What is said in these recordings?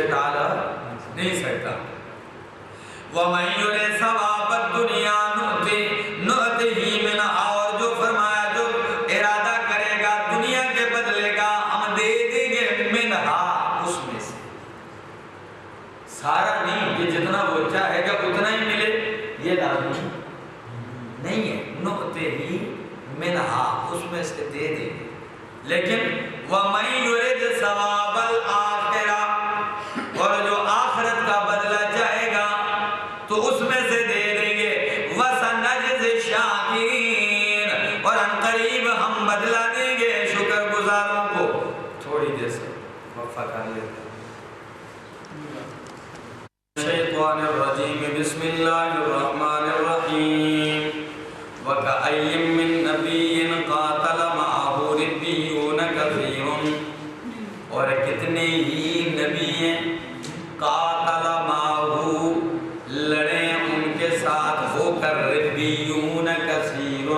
اسے ٹال نہیں سکتا۔ وَمَن يُرِدْ ثَوَابَ الدُّنْيَا نُؤْتِهِ مِنْهَا، اور جو فرمایا جو ارادہ کرے گا دنیا کے بدلے کا ہم دے دیں گے منہا، اس میں سے سارا نہیں کہ جتنا وہ چاہے گا اتنا ہی ملے، یہ لازمی نہیں ہے۔ نُؤْتِهِ منہا، اس میں سے دے دیں گے، لیکن وَمَن يُرِدْ ثَوَابَ الْآخِرَةِ، اور جو آخرت کا بدلہ چاہے گا تو اس میں سے دے دیں گے۔ وَسَنَجْزِ الشَّاكِرِينَ، اور ان قریب ہم بدلہ دیں گے شکر گزاروں کو۔ تھوڑی دیر سے وقفہ کر لیتے ہیں۔ شیطان الرجیم، بسم اللہ الرحمن الرحیم۔ وَكَأَيٍّ مِّن نَبِيٍّ قَاتَلَ مَعَهُ رِبِّيُّونَ كَثِيرٌ، اور کتنے ہی نبی ہیں قاتل معہ، لڑے ان کے ساتھ ہو کر، ربیون کثیر،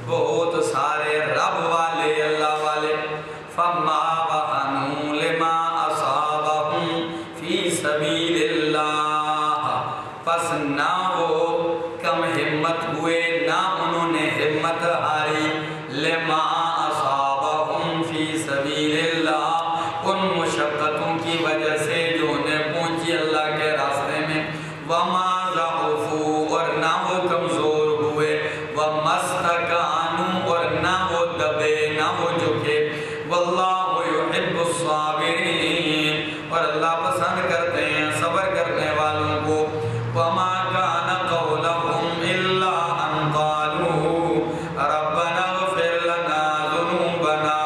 بہت سارے رب والے اللہ والے، فما وہنوا لما اصابہم فی سبیل اللہ، پس نہ وہ کم ہمت ہوئے، نہ انہوں نے ہمت ہاری، لما اصابہم فی سبیل اللہ، ان مشقتوں کی وجہ سے جو انہیں پہنچی اللہ کے راستے میں، وما ضعفوا، اور نہ وہ کمزور ہوئے، وما استکانوا، اور نہ وہ دبے نہ وہ جھکے، واللہ یحب الصابرین، اور اللہ پسند کرتے ہیں صبر کرنے والوں کو۔ وما کان قولہم الا ان قالوا ربنا اغفر لنا ذنوبنا،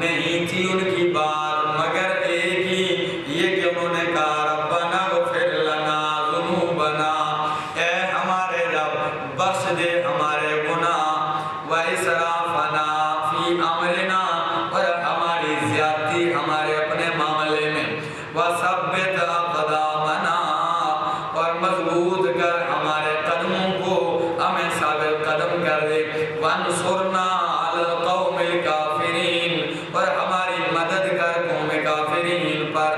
نہیں تھی ان کی بات مگر ایک ہی یہ کہ انہوں نے کہا ربنا اغفر لنا ذنوبنا، اے ہمارے رب بخش دے ہمارے گناہ، واسرافنا فی امرنا، اور ہماری زیادتی ہمارے اپنے معاملے میں، وثبت اقدامنا، اور مضبوط کر ہمارے قدموں کو، ہمیں ثابت قدم کر دے، وانصرنا علی القوم الکافرین، اور ہماری مدد کر قوم کافرین پر۔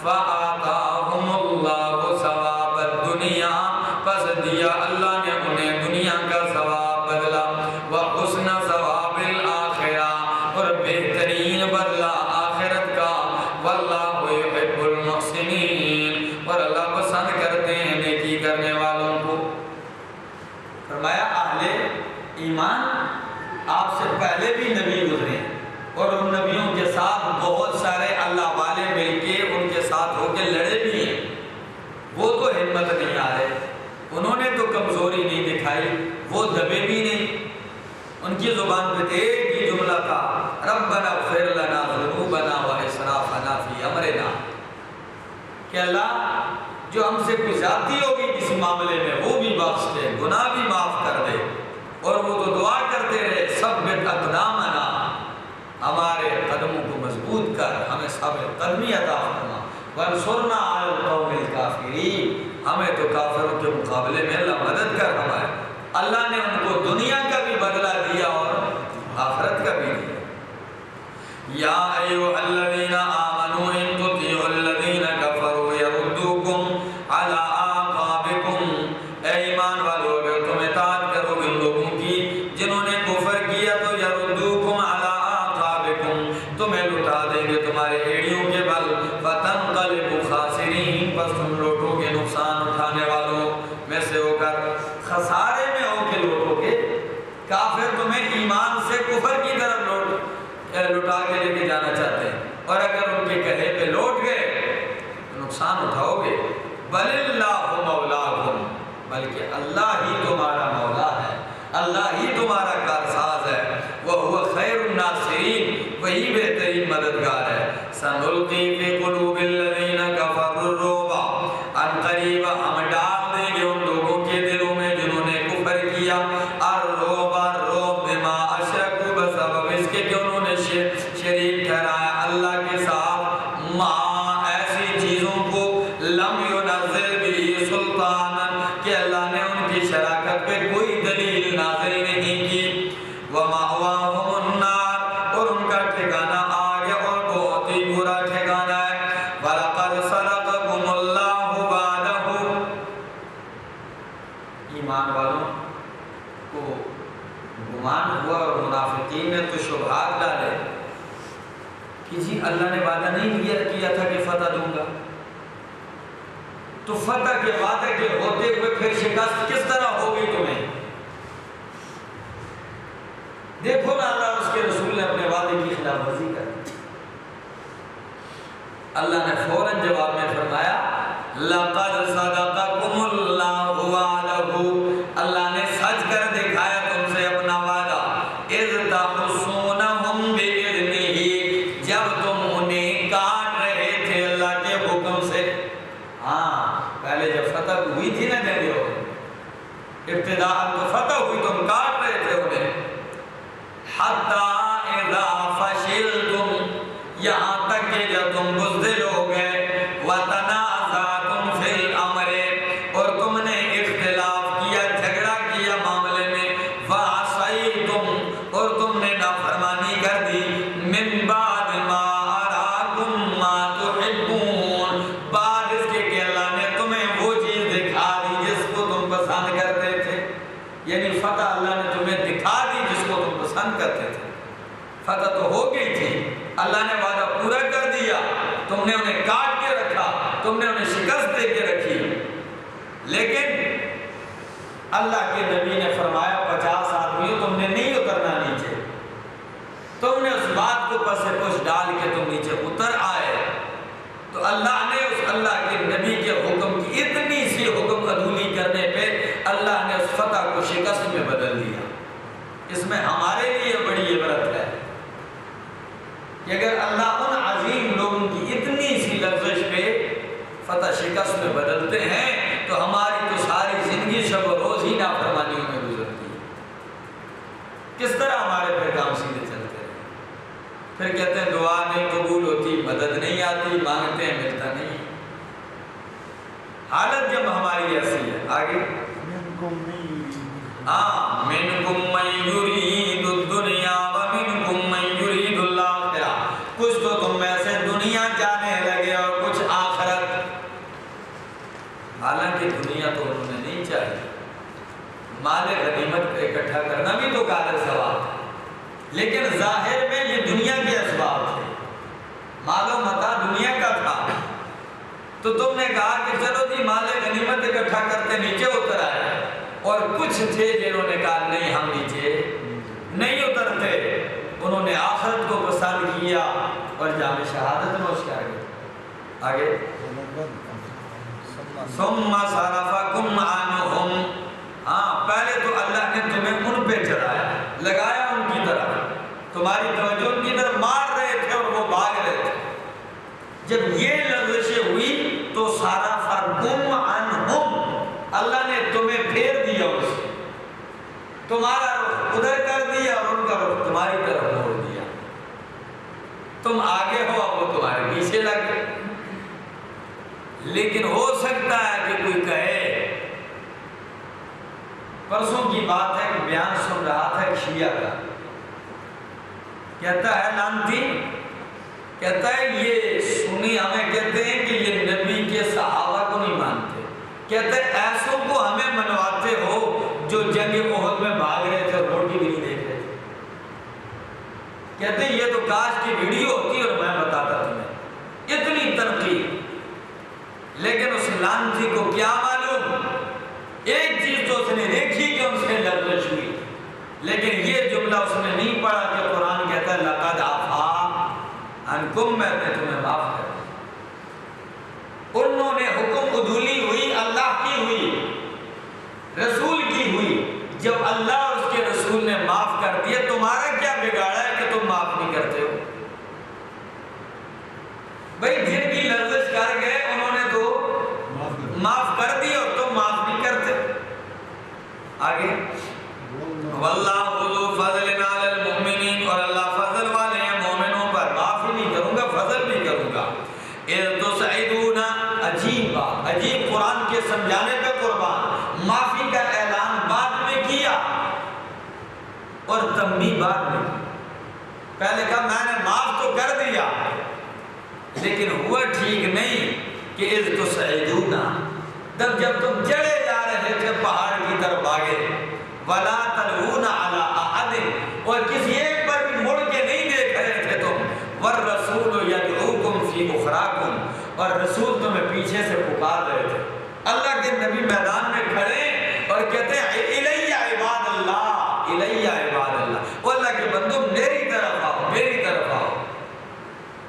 فآتاہم اللہ ثواب الدنیا، پس دیا اللہ نے انہیں دنیا کا ثواب بدلا، وحسن ثواب الآخرہ، اور بہترین بدلہ آخرت کا، واللہ یحب المحسنین، اور اللہ پسند کرتے ہیں نیکی کرنے والوں کو۔ فرمایا اہل ایمان آپ سے پہلے بھی نبی گزرے ہیں، اور ان نبیوں کے ساتھ بہت سارے اللہ والے مل کے ان کے ساتھ ہو کے لڑے بھی ہیں، وہ تو ہمت نہیں آ رہے، انہوں نے تو کمزوری نہیں دکھائی، وہ دبے بھی نہیں، ان کی زبان پہ ایک ہی جملہ تھا ربنا اغفر لنا ذنوبنا واسرافنا فی امرنا، کہ اللہ جو ہم سے کوئی زیادتی ہوگی کسی معاملے میں وہ بھی بخش دے، گناہ بھی معاف کر دے۔ اور وہ تو دعا کرتے رہے ثبت اقدامنا، ہمارے قدموں کو مضبوط کر، ہمیں ثابت قدمی عطا فرما، وانصرنا علی القوم الکافرین، ہمیں تو کافروں کے مقابلے میں اللہ مدد کر ہمارے۔ اللہ نے ان کو دنیا کا بھی بدلہ دیا اور آخرت کا بھی دیا۔ یا ایھا الذین آمنوا ان تطیعوا الذین کفروا یردوکم علی اعقابکم، اے ایمان والو اگر تم اطاعت کرو ان لوگوں کی جنہوں نے کفر کیا تو یردوکم علی اعقابکم، تمہیں لٹا دیں گے تمہارے ایڑیوں کے بل، فتنقلبوا خاسرین، پس تم لوٹو گے نقصان اٹھانے والوں میں سے ہو کر، خسارے میں ہو کے لوٹو گے۔ کافر تمہیں ایمان سے کفر کی طرف لٹا کے لے کے جانا چاہتے ہیں، اور اگر ان کے کہے پہ لوٹ گئے تو نقصان اٹھاؤ گے۔ بل اللہ مولاکم، بلکہ اللہ ہی تمہارا مولا ہے، اللہ ہی تمہارا کارساز ہے، وہو خیر الناصرین، وہی بہترین مددگار ہے۔ سنلقی فی قلوب الذین کفروا الرعب، ان قریب ہم ڈال دیں گے ان لوگوں کے دلوں میں جنہوں نے کفر کیا، الرعب بما اشرکوا، بسبب اس کے کہ انہوں نے شریک ٹھہرایا اللہ کے ساتھ، ایسی چیزوں کو لم ينزل به سلطانا، کہ اللہ نے ان کی شراکت پہ کوئی دلیل نازل نہیں کی، ومأواہم النار، اور ان کا ٹھکانہ آگ ہے اور بہت ہی برا ٹھکانہ ہے، وَلَقَدْ کہ جی اللہ نے وعدہ نہیں کیا تھا کہ فتح دوں گا، تو فتح کے وعدے کے ہوتے ہوئے پھر شکست کس طرح ہوگی تمہیں؟ دیکھو نا اللہ اور اس کے رسول نے اپنے وعدے کی خلاف ورزی کر دی۔ اللہ نے فوراً جواب میں فرمایا لَقَدْ صَدَقَكُمُ اللَّهُ وَعْدَهُ، اللہ نے سچ کر دکھایا تم سے اپنا وعدہ، اِذْ تَحُسُّونَهُمْ بِإِذْنِهِ، جب تم انہیں کاٹ رہے تھے اللہ کے حکم سے۔ ہاں پہلے جب فتح ہوئی تھی نا جنگ ہو، ابتداء تو فتح ہوئی، تم کاٹ رہے تھے انہیں، حَتَّى إِذَا فَشِلْتُمْ، یہاں تک کہ جب تم بزدل ہو گئے، وَتَنَازَعْتُمْ فِي الْأَمْرِ، اور تم نے اختلاف کیا، جھگڑا کیا معاملے میں، وَعَصَيْتُمْ، اور تم نے نافرمانی کر دی، مِن بَعْدِ مَا أَرَاكُمْ مَا تُحِبُّونَ، بعد اس کے کہ اللہ نے تمہیں وہ چیز دکھا دی جس کو تم پسند کرتے تھے، یعنی فتح اللہ نے تمہیں دکھا دی جس کو تم پسند کرتے تھے۔ فتح تو ہو گئی تھی، اللہ نے وعدہ پورا کر دیا، تم نے انہیں کاٹ کے رکھا، تم نے انہیں شکست دے کے رکھی، لیکن اللہ کے نبی نے فرمایا 50 آدمیوں تم نے نہیں اترنا نیچے، تم نے اس بات کو پس پش ڈال کے تم نیچے اتر آئے، تو اللہ نے اس اللہ کے نبی کے حکم کی اتنی سی حکم عدولی کرنے پہ اللہ نے اس فتح کو شکست میں بدل دیا۔ اس میں ہمارے لیے بڑی عبرت ہے کہ اگر اللہ ان عظیم لوگوں کی اتنی سی لغزش پہ فتح شکست میں بدلتے ہیں تو ہماری تو ساری زندگی شب و روز ہی نافرمانیوں میں گزرتی ہے۔ کس طرح ہمارے پہ کام سیدھے چلتے ہیں؟ پھر کہتے ہیں دعا نہیں قبول ہوتی، مدد نہیں آتی، مانگتے ہیں ملتا نہیں۔ حالت جب ہماری ایسی ہے، آگے مِنْكُمْ مَنْ يُرِيدُ الدُّنْيَا وَمِنْكُمْ مَنْ يُرِيدُ الْآخِرَةَ، کچھ تو تم میں سے دنیا جانے لگے اور کچھ آخرت۔ حالانکہ دنیا تو انہوں نے نہیں چاہی، مال غنیمت کو اکٹھا کرنا بھی تو کار ثواب ہے، لیکن ظاہر میں یہ دنیا کے اسباب تھے، مال و متاع دنیا کا تھا، تو تم نے کہا کہ چلو جی مال غنیمت اکٹھا کرتے نیچے اتر آئے، اور کچھ تھے جنہوں نے کہا نہیں ہم نیچے نہیں اترتے، انہوں نے آخرت کو پسند کیا اور جام شہادت نوش کر گئے۔ آگے ثم صرفکم عنہم، پہلے تو اللہ نے تمہیں ان پہ چڑھایا، لگایا ان کی طرف، تمہاری توجہ ان کی طرف مار رہے تھے اور وہ بھاگ رہے تھے، جب یہ لغزشیں ہوئی تو صرفکم عنہم، اللہ نے تمہیں پھیر دیا، اس سے تمہارا رخ ادھر کر دیا اور ان کا رخ تمہاری طرف موڑ دیا، تم آگے ہو اب وہ تمہارے پیچھے لگے۔ لیکن ہو سکتا ہے کہ کوئی کہے، پرسوں کی بات ہے کہ بیان سن رہا تھا ایک شیعہ کا، کہتا ہے لانتی، کہتا ہے یہ سنی ہمیں کہتے ہیں کہ یہ نبی کے صحابہ کو نہیں مانتے، کہتے ہیں ایسوں کو ہمیں منواتے ہو جو جنگ احد میں بھاگ رہے تھے اور روٹی بھی نہیں دیکھ رہے تھے، کہتے ہیں یہ تو کاش کی ویڈیو ہوتی اور میں بتاتا تمہیں، اتنی تنقید۔ لیکن اس لعنتی کو کیا معلوم، ایک چیز تو اس نے دیکھی کہ ان سے لغزش ہوئی، لیکن یہ جملہ اس نے نہیں پڑھا کہ قرآن کہتا ہے لقد عفا عنکم، میں نے تمہیں معاف کر دیا۔ انہوں نے حکم عدولی ہوئی، اللہ کی ہوئی، رسول کی ہوئی، جب اللہ اور اس کے رسول نے معاف کر دیا، تمہارا کیا بگاڑا ہے کہ تم معاف نہیں کرتے ہو؟ بھئی جن کی لغزش کر گئے انہوں نے تو معاف کر دی اور تم معاف نہیں کرتے۔ آگے واللہ ذو فضل علی المؤمنین، اور اللہ فضل والے ہیں مومنوں پر، معافی نہیں کروں گا فضل بھی کروں گا۔ اذ تسعدون، عجیب بات، عجیب قرآن کے سمجھانے پہ قربان، معافی کا اعلان بعد میں کیا اور تنبیہ بعد میں، پہلے کہا میں نے معاف تو کر دیا لیکن ہوا ٹھیک نہیں کہ اذ تسعدون، تب جب تم چڑھے جا رہے تھے پہاڑ کی طرف آگے، ولا تلوون علی احد، اور کسی ایک پر بھی مڑ کے نہیں دیکھ رہے تھے تم، والرسول اور رسول تمہیں پیچھے سے پکار رہے تھے. اللہ کے نبی میدان میں کھڑے اور کہتے ہیں الیہ عباد اللہ، الیہ عباد اللہ، وہ اللہ کے بندو میری طرف آؤ، میری طرف آؤ.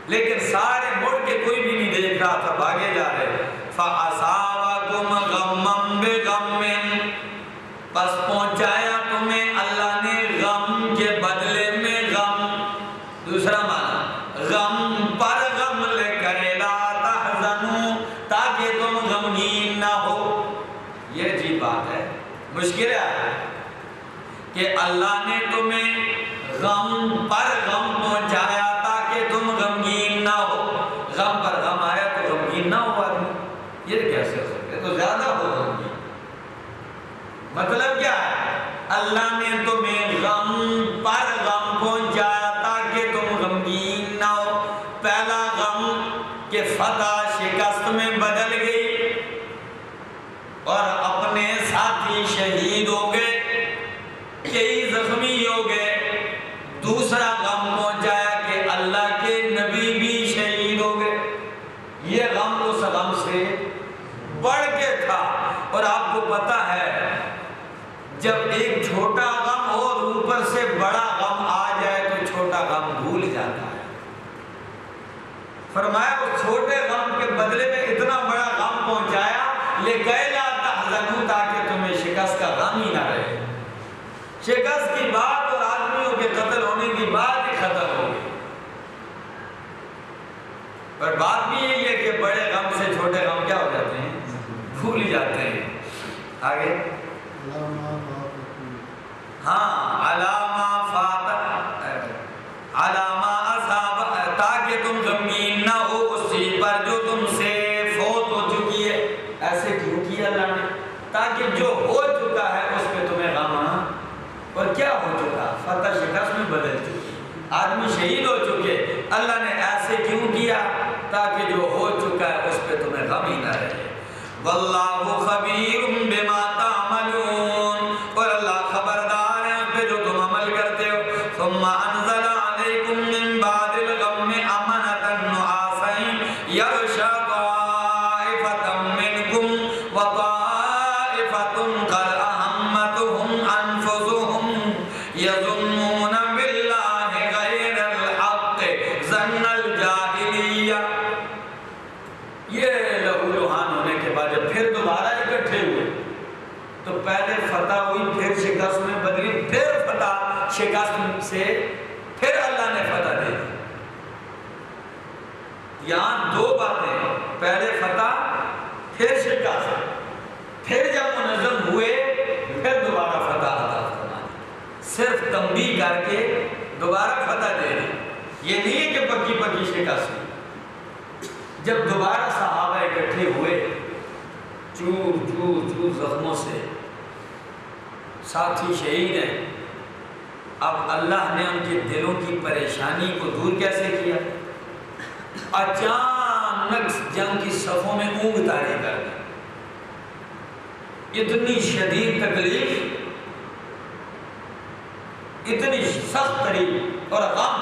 لیکن سارے مڑ کے کوئی بھی نہیں دیکھ رہا تھا، بھاگے جا رہے. فَأَصَابَكُمْ غَمًّا بِغَمٍّ، پس پہنچایا تمہیں اللہ نے غم کے بدلے میں غم. دوسرا معنی غم پر غم لے کر لا تحزنوا، تاکہ تم غمگین نہ ہو. یہ عجیب بات ہے، مشکل ہے کہ اللہ نے تمہیں غم پر غم پہنچایا تاکہ تم غمگین نہ ہو. غم پر غم آیا تو غمگین نہ ہو آدمی، یہ کیسے ہو سکتا ہے؟ تو زیادہ ہو غمگین. مطلب کیا ہے؟ اللہ نے تمہیں غم پر غم پہنچایا تاکہ تم غمگین نہ ہو. پہلا غم کہ فتح شکست میں بدل گئی اور اپنے ساتھی شہید ہو گئے، کئی زخمی ہو گئے. دوسرا غم پہنچایا کہ اللہ کے نبی بھی شہید ہو گئے. یہ غم اس غم سے بڑھ کے تھا. اور آپ کو پتہ ہے جب ایک چھوٹا غم ہو اور اوپر سے بڑا غم آ جائے تو چھوٹا غم بھول جاتا ہے. فرمایا اس چھوٹے غم کے بدلے میں اتنا بڑا غم پہنچایا لِكَيْ لَا تَحْزَنُوا، تاکہ تمہیں شکست کا غم ہی نہ رہے. شکست کی بات اور آدمیوں کے قتل ہونے کی بات ہی ختم ہو گئی. پر بات بھی یہی ہے کہ بڑے غم سے چھوٹے غم کیا ہو جاتے ہیں؟ بھول جاتے ہیں. آگے ہاں علامہ فاتح علامہ اصحاب، تاکہ تم غمگین نہ ہو اس چیز پر جو تم سے فوت ہو چکی ہے. ایسے کیوں کیا اللہ نے؟ تاکہ جو ہو چکا ہے اس پہ تمہیں غم. اور کیا ہو چکا؟ فتح شکست میں بدل چکی، آدمی شہید ہو چکے. اللہ نے ایسے کیوں کیا؟ تاکہ جو ہو چکا ہے اس پہ تمہیں غم ہی نہ رہے. واللہ خبیر بما تعملون، اور اللہ خبردار ہے اس پہ جو تم عمل کرتے ہو. ثم انزل علیکم من بعد الغم امنة نعاسا یغشی طائفة منکم وطائفة قد اہمتهم انفسهم یظنون باللہ غیر الحق ظن الجاہلیہ. یہ لہو لہان ہونے کے بعد جب پھر دوبارہ اکٹھے ہوئے تو پہلے فتح ہوئی، پھر شکست میں بدلی، پھر فتح شکست سے پھر اللہ نے فتح دے دی. یہاں دو باتیں، پہلے فتح پھر شکست، پھر جب منظم ہوئے پھر دوبارہ فتح عطا فرمائی. صرف تنبیہ کر کے دوبارہ فتح دے دی. یہ نہیں ہے کہ پکی پکی شکست ہوئی. جب دوبارہ صحابہ اکٹھے ہوئے چور چور چور زخموں سے، ساتھی شہید ہیں، اب اللہ نے ان کے دلوں کی پریشانی کو دور کیسے کیا؟ اچانک جنگ کی صفوں میں اونگ طاری کر دی. اتنی شدید تکلیف، اتنی سخت تکلیف اور غم،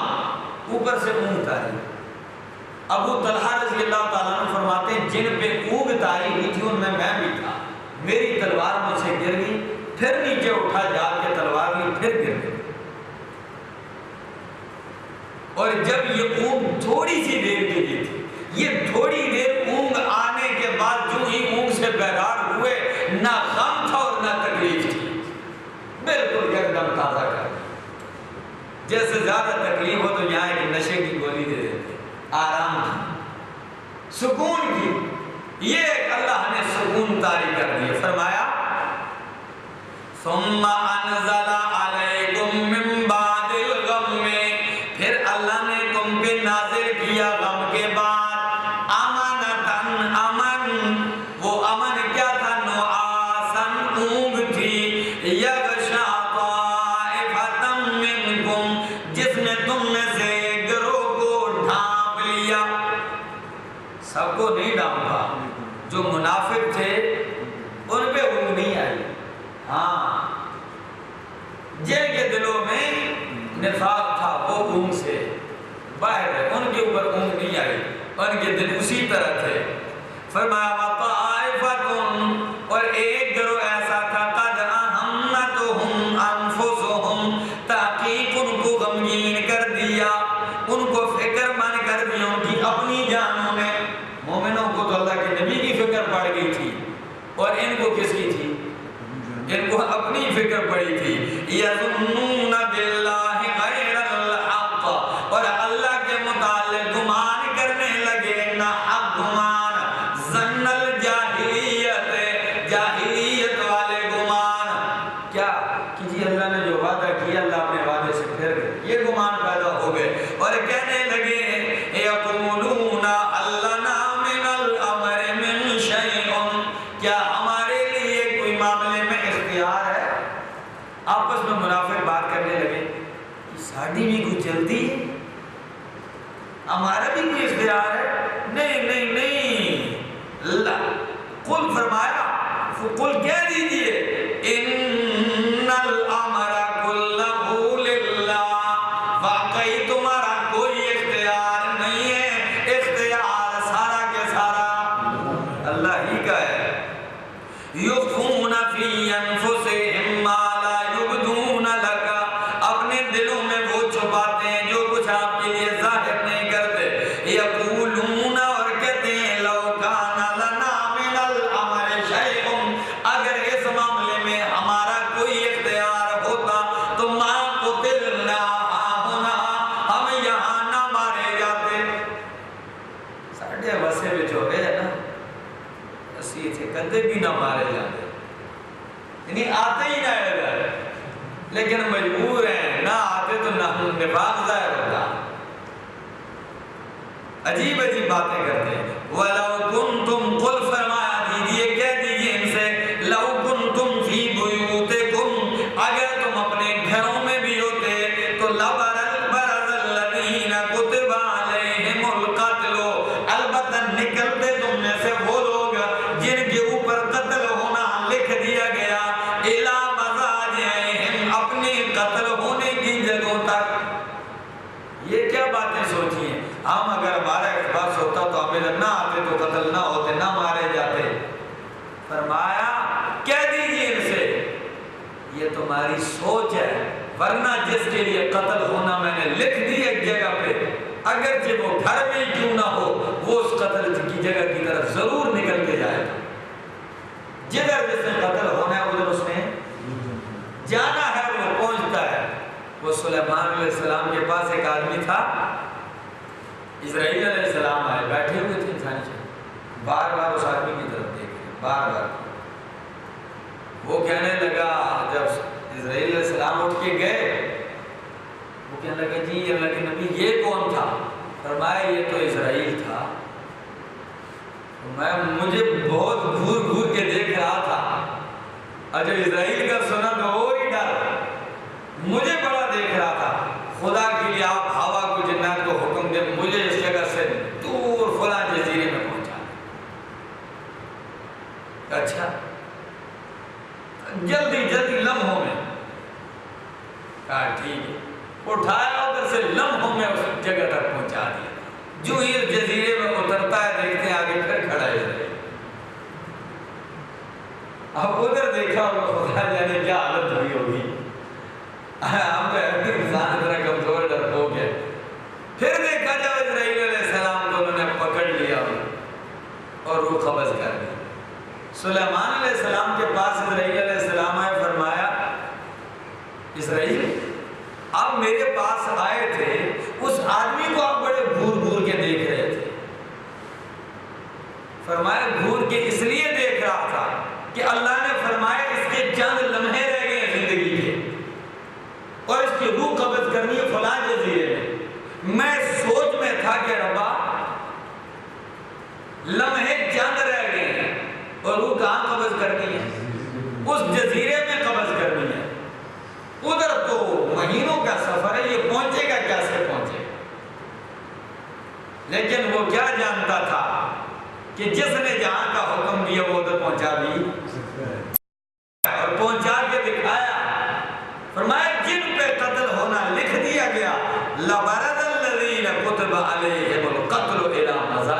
اوپر سے اونگ طاری. ابو طلحہ رضی اللہ تعالیٰ عنہ فرماتے ہیں جن پہ اونگ طاری ہوئی تھی ان میں بھی تھا. میری تلوار مجھ سے گر گئی، پھر نیچے اٹھا جا کے تلوار لی، پھر گر گئی. اور جب یہ اونگ تھوڑی سی دیر کے لیے تھی، یہ تھوڑی دیر اونگ آنے کے بعد جو ہی اونگ سے بیدار ہوئے، نہ غم تھا اور نہ تکلیف تھی، بالکل یکدم تازہ کر. جیسے زیادہ تکلیف ہو تو یہاں ایک نشے کی گولی دے دیتے، آرام کی، سکون کی. یہ اللہ نے سکون طاری کر دیا. فرمایا ثم انزل علیکم من بعد الغم، پھر اللہ نے تم پہ نازل کیا غم کے بعد امنتن امن. وہ امن کیا تھا؟ نعاسن اونگ تھی، یغشی طائفة منکم، جس نے تم میں سے گروہ کو ڈھانپ لیا. سب کو نہیں ڈھانپا، جو منافق تھے ان پہ اونگ نہیں آئی. ہاں جن کے دلوں میں نفاق تھا وہ اونگ سے باہر ہے، ان کے اوپر اونگ نہیں آئی. ان کے دل اسی طرح تھے. فرمایا وَطَائِفَةٌ، اور ایک گروہ ایسا تھا قَدْ أَهَمَّتْهُمْ أَنفُسُهُمْ، تحقیق ان کو غمگین کر دیا، ان کو فکر مند کر دیا ان کی اپنی جانوں میں. مومنوں کو تو اللہ کے نبی کی فکر پڑ گئی تھی، اور ان کو کس کی تھی؟ ان کو اپنی فکر پڑی تھی. یظنون باللہ غیر الحق، اور اللہ کے متعلق گمان کرنے لگے نہ حق گمان، ظن الجاہلیت، جاہلیت والے گمان. کیا کہ جی اللہ نے جو وعدہ کیا اللہ اپنے وعدے سے پھر گئے، یہ گمان پیدا ہو گئے اور کہنے لگے یقولون لنا من الامر من شیء، کیا ہمارے لیے کوئی معاملے میں اختیار ہے؟ آپس میں منافق بات کرنے لگے کہ ساڑھی بھی کوئی جلدی ہے، ہمارا بھی کوئی اختیار ہے؟ نہیں نہیں نہیں. اللہ قل فرمایا، قل کہہ دیجئے ان الامر کلہ للہ، واقعی تمہارا کوئی اختیار نہیں ہے، اختیار سارا کے سارا اللہ ہی کا ہے. یخفون فی انفسہم ما لا یبدون لک، اپنے دلوں میں وہ چھپاتے ہیں جو کچھ آپ کے لیے ظاہر نہیں کرتے. یقولون، اور کہتے ہیں لو کان لنا من الامر شیء، اگر اس معاملے میں ہمارا کوئی اختیار ہوتا تو ما قتلنا ہاہنا، ہم یہاں نہ مارے جاتے. ساڑھے وسے میں جو ہے نا اسی تھے کدے بھی نہ مارے جاتے، یعنی آتے ہی نہ ادھر، لیکن مجبور ہیں، نہ آتے تو نہ نفاق ظاہر ہوتا. عجیب عجیب باتیں کرتے ہیں. وَلَوْ كُنْتُمْ، قُلْ فرمایا دیجئے، کہہ دیجئے ان سے، لَوْ كُنْتُمْ فِي بُيُوتِكُمْ، اگر تم اپنے گھروں میں بھی ہوتے تو لَبَرَزَ الَّذِينَ كُتِبَ عَلَيْهِمُ الْقَتْلُ، البتہ نکلتے تم میں سے وہ لوگ جن کے اوپر قتل ہونا لکھ دیا گیا، إِلَى مَضَاجِعِهِمْ، اپنے قتل ہونے کی جگہوں تک. یہ کیا باتیں سوچی ہیں؟ ہم اگر ہمارا اقتباس ہوتا تو ہم ادھر نہ آتے تو قتل نہ ہوتے، نہ مارے جاتے. فرمایا کہہ دیجئے ان سے یہ تمہاری سوچ ہے، ورنہ جس کے لیے قتل ہونا میں نے لکھ دی ایک جگہ پہ، اگرچہ وہ گھر میں کیوں نہ ہو، وہ اس قتل کی جگہ کی طرف ضرور نکل کے جائے گا. جدھر جس نے قتل ہونا ہے ادھر اس نے جانا ہے، وہ پہنچتا ہے. وہ سلیمان علیہ السلام کے پاس ایک آدمی تھا، اسرائیل علیہ السلام آئے، بیٹھے ہوئے تھے انسانی شکل، بار بار اس آدمی کی طرف دیکھ رہے، بار بار. وہ کہنے لگا، جب اسرائیل علیہ السلام اٹھ کے گئے، وہ کہنے لگا جی اللہ کے نبی یہ کون تھا؟ فرمایا یہ تو اسرائیل تھا، میں مجھے بہت گھور گھور کے دیکھ رہا تھا، اور جب اسرائیل کا سنا تو اور ہی ڈر، مجھے بڑا دیکھ رہا تھا. خدا کے لیے آپ ہوا کو جنات کو حکم دیں مجھے اس جگہ سے دور فلاں جزیرے میں پہنچا دیں. اچھا، جلدی جلدی لمحوں میں. کہا ٹھیک ہے، اٹھایا ادھر سے لمحوں میں اس جگہ تک پہنچا دیا. جو ہی اس جزیرے میں اترتا ہے دیکھتے ہیں آگے پھر کھڑا ہے. اب ادھر دیکھا ہوگا خدا جانے کیا حالت ہوئی ہوگی. ہم تو انسان اتنا کمزور ڈرپوک ہے. پھر دیکھا جب اسرائیل علیہ السلام کو انہوں نے پکڑ لیا اور روح قبض کر دی. سلیمان علیہ السلام کے پاس اسرائیل علیہ السلام آئے، فرمایا اسرائیل آپ میرے پاس آئے تھے، اس آدمی کو آپ بڑے گھور گھور کے دیکھ رہے تھے. فرمایا گھور کے اس لیے دیکھ رہا تھا کہ اللہ نے فرمایا اس کے چند لمحے رہ گئے زندگی کے اور اس کی روح قبض کرنی ہے فلاں جزیرے میں. میں سوچ میں تھا کہ ربا لمحے چند رہ گئے ہیں اور روح کہاں قبض کرنی ہے؟ اس جزیرے میں قبض کرنی ہے. ادھر تو مہینوں کا سفر ہے، یہ پہنچے گا کیسے پہنچے گا؟ لیکن وہ کیا جانتا تھا کہ جس نے جہاں کا حکم دیا وہ ادھر پہنچا بھی اور پہنچا کے دکھایا. فرمایا جن پہ قتل ہونا لکھ دیا گیا، لَبَرَزَ الَّذِينَ كُتِبَ عَلَيْهِمُ الْقَتْلُ إِلَى مَضَاجِعِهِمْ،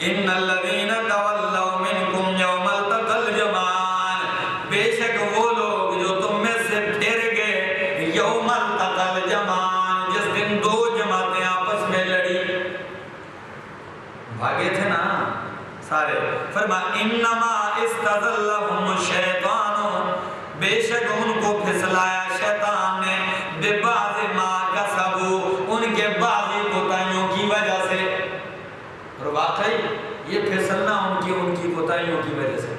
ان الذین تولوا منکم یوم التقى الجمعان، بے شک وہ لوگ جو تم میں سے پھر گئے یوم التقى الجمعان، جس دن دو جماعتیں آپس میں لڑی، بھاگے تھے نا سارے، فرمایا انما استزلهم الشیطان، بے شک ان کو پھسلایا شیطان نے، ببعض ما کسبوا، ان کے بعضی کوتاہیوں کی وجہ سے، اور واقعی یہ پھسلنا ان کی کوتاہیوں کی وجہ سے،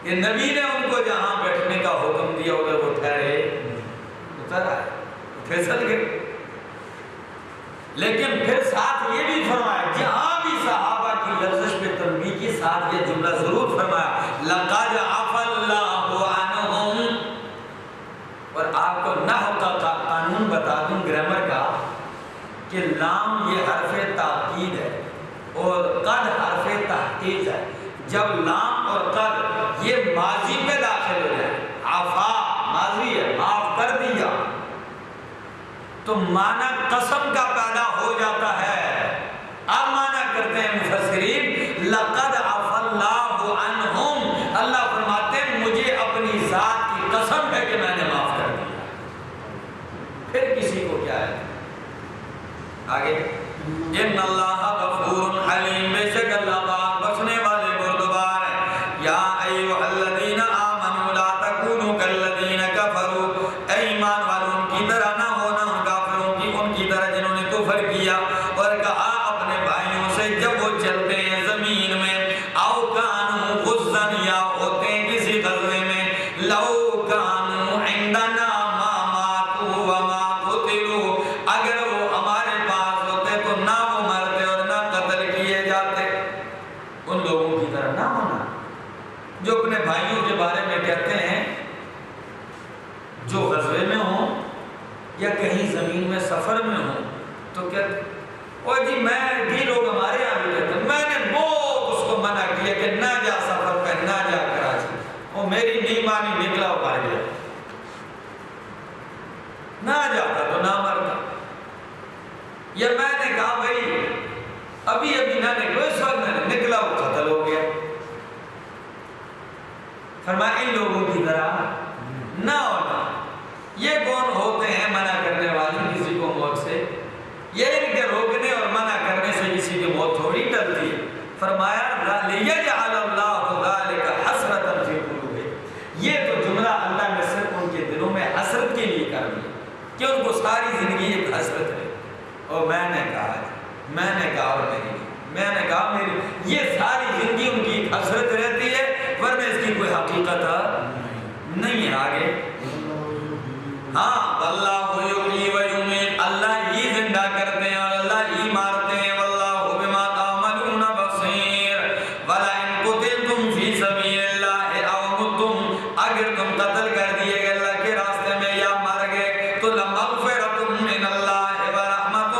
کہ نبی نے ان کو جہاں بیٹھنے کا حکم دیا ادھر وہ ٹھہرے، اتر آئے، پھسل گئے۔ لیکن پھر ساتھ یہ بھی فرمایا، جہاں بھی صحابہ کی لفظش پہ تنبیہ کی، ساتھ یہ جملہ ضرور فرمایا، لَقَدْ عَفَى اللَّهُ عَنْهُمْ، اور آپ کو نحو کا قانون بتا دوں گرامر کا، کہ لام یہ حرف تاکید ہے اور قد حرف تحقیق ہے۔ جب لام اور قد یہ ماضی میں داخل ہو جائے، عفا ماضی ہے، معاف کر دیا، تو معنی قسم کا پیدا ہو جاتا ہے۔ اب معنی کرتے ہیں مفسرین، لَقَدْ عَفَى اللَّهُ عَنْهُمْ، اللہ فرماتے ہیں مجھے اپنی ذات کی قسم ہے کہ میں نے معاف کر دیا، پھر کسی کو کیا ہے۔ آگے ان اللہ غفور حلیم، بے شک اللہ پاک بخشنے والے بردبار ہے۔ یا ایھا الذین آمنوا لا تکونوا کالذین کفروا، اے ایمان والوں ان کی طرح نہ ہونا ان کافروں کی، ان کی طرح جنہوں نے کفر کیا، اور کہا اپنے بھائیوں سے جب وہ چلتے ہیں زمین میں، او کانوا غزا، یا ہوتے ہیں کسی غزوے میں، لو کانوا عندنا ما ماتوا وما قتلوا، اگر وہ ہمارے پاس ہوتے تو نہ وہ مرتے اور نہ قتل کیے جاتے۔ ان لوگوں کی طرح نہ ہونا جو اپنے بھائیوں کے بارے میں کہتے ہیں، جو غزوے میں ہوں یا کہیں زمین میں سفر میں ہوں، تو کہتے او جی جی لوگ ہمارے یہاں بھی کہتے ہیں، میں نے بہت اس کو منع کیا کہ نہ جا سفر پہ، نہ جا کراچی، وہ میری نہیں مانی، نکلا وہ مار گیا، نہ جاتا تو نہ مرتا۔ یا میں نے کہا بھائی ابھی نہ نکلو، اس وقت میں نے نکلا وہ قتل ہو گیا۔ فرمایا ان لوگوں کی طرح نہ ہونا۔ یہ کون ہوتے ہیں منع کرنے والے کسی کو موت سے؟ یہ ان کے روکنے اور منع کرنے سے کسی کی موت تھوڑی ٹلتی ہے۔ فرمایا لِيَجْعَلَ اللَّهُ ذَلِكَ حَسْرَةً فِي قُلُوبِهِمْ، یہ تو جملہ اللہ نے صرف ان کے دلوں میں حسرت کے لیے کر دیا کہ ان کو ساری زندگی ایک حسرت ہے، اور میں نے کہا اور میں نے کہا میری یہ ساری زندگی ان کی ایک حسرت رہتی ہے، ورنہ اس کی کوئی حقیقت نہیں ہے۔ آگے ہاں واللہ یحیی و یمیت، اللہ ہی زندہ کرتے ہیں اور اللہ ہی مارتے ہیں، واللہ بما تعملون بصیر، ولئن قتلتم فی سبیل اللہ او متم، اگر تم قتل کر دیے گئے اللہ کے راستے میں یا مر گئے تو لمغفرۃ من اللہ ورحمۃ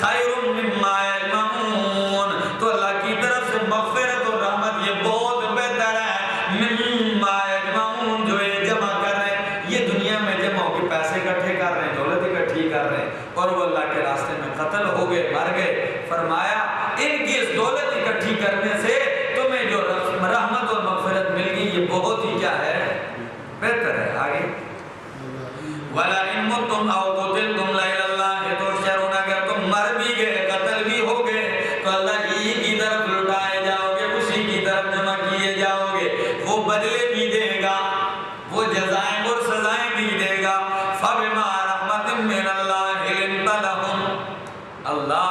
خیر مما یجمعون، تو اللہ کی طرف سے مغفرت اور رحمت یہ بہت بہتر ہے، مما یجمعون جو یہ جمع کر رہے ہیں، یہ دنیا میں جمع ہو کے پیسے اکٹھے کر رہے ہیں، دولت اکٹھی کر رہے ہیں، اور وہ اللہ کے راستے میں قتل ہو گئے، مر گئے۔ فرمایا ان کی اس دولت اکٹھی کرنے سے تمہیں جو رحمت اور مغفرت مل گئی یہ بہت ہی کیا ہے، بہتر ہے۔ آگے وَلَئِن مُتُّمْ أَوْ قُتِلْتُمْ لَإِلَى اللَّهِ تُحْشَرُونَ، اگر تم مر بھی گئے قتل بھی ہو گئے تو اللہ ہی کی طرف لٹائے جاؤ گے، اسی کی طرف جمع کیے جاؤ گے، وہ بدلے بھی دے گا، وہ جزائیں اور سزائیں بھی دے گا۔ فَبِمَا رَحْمَةٍ مِّنَ اللَّهِ لِنتَ لَهُمْ، اللہ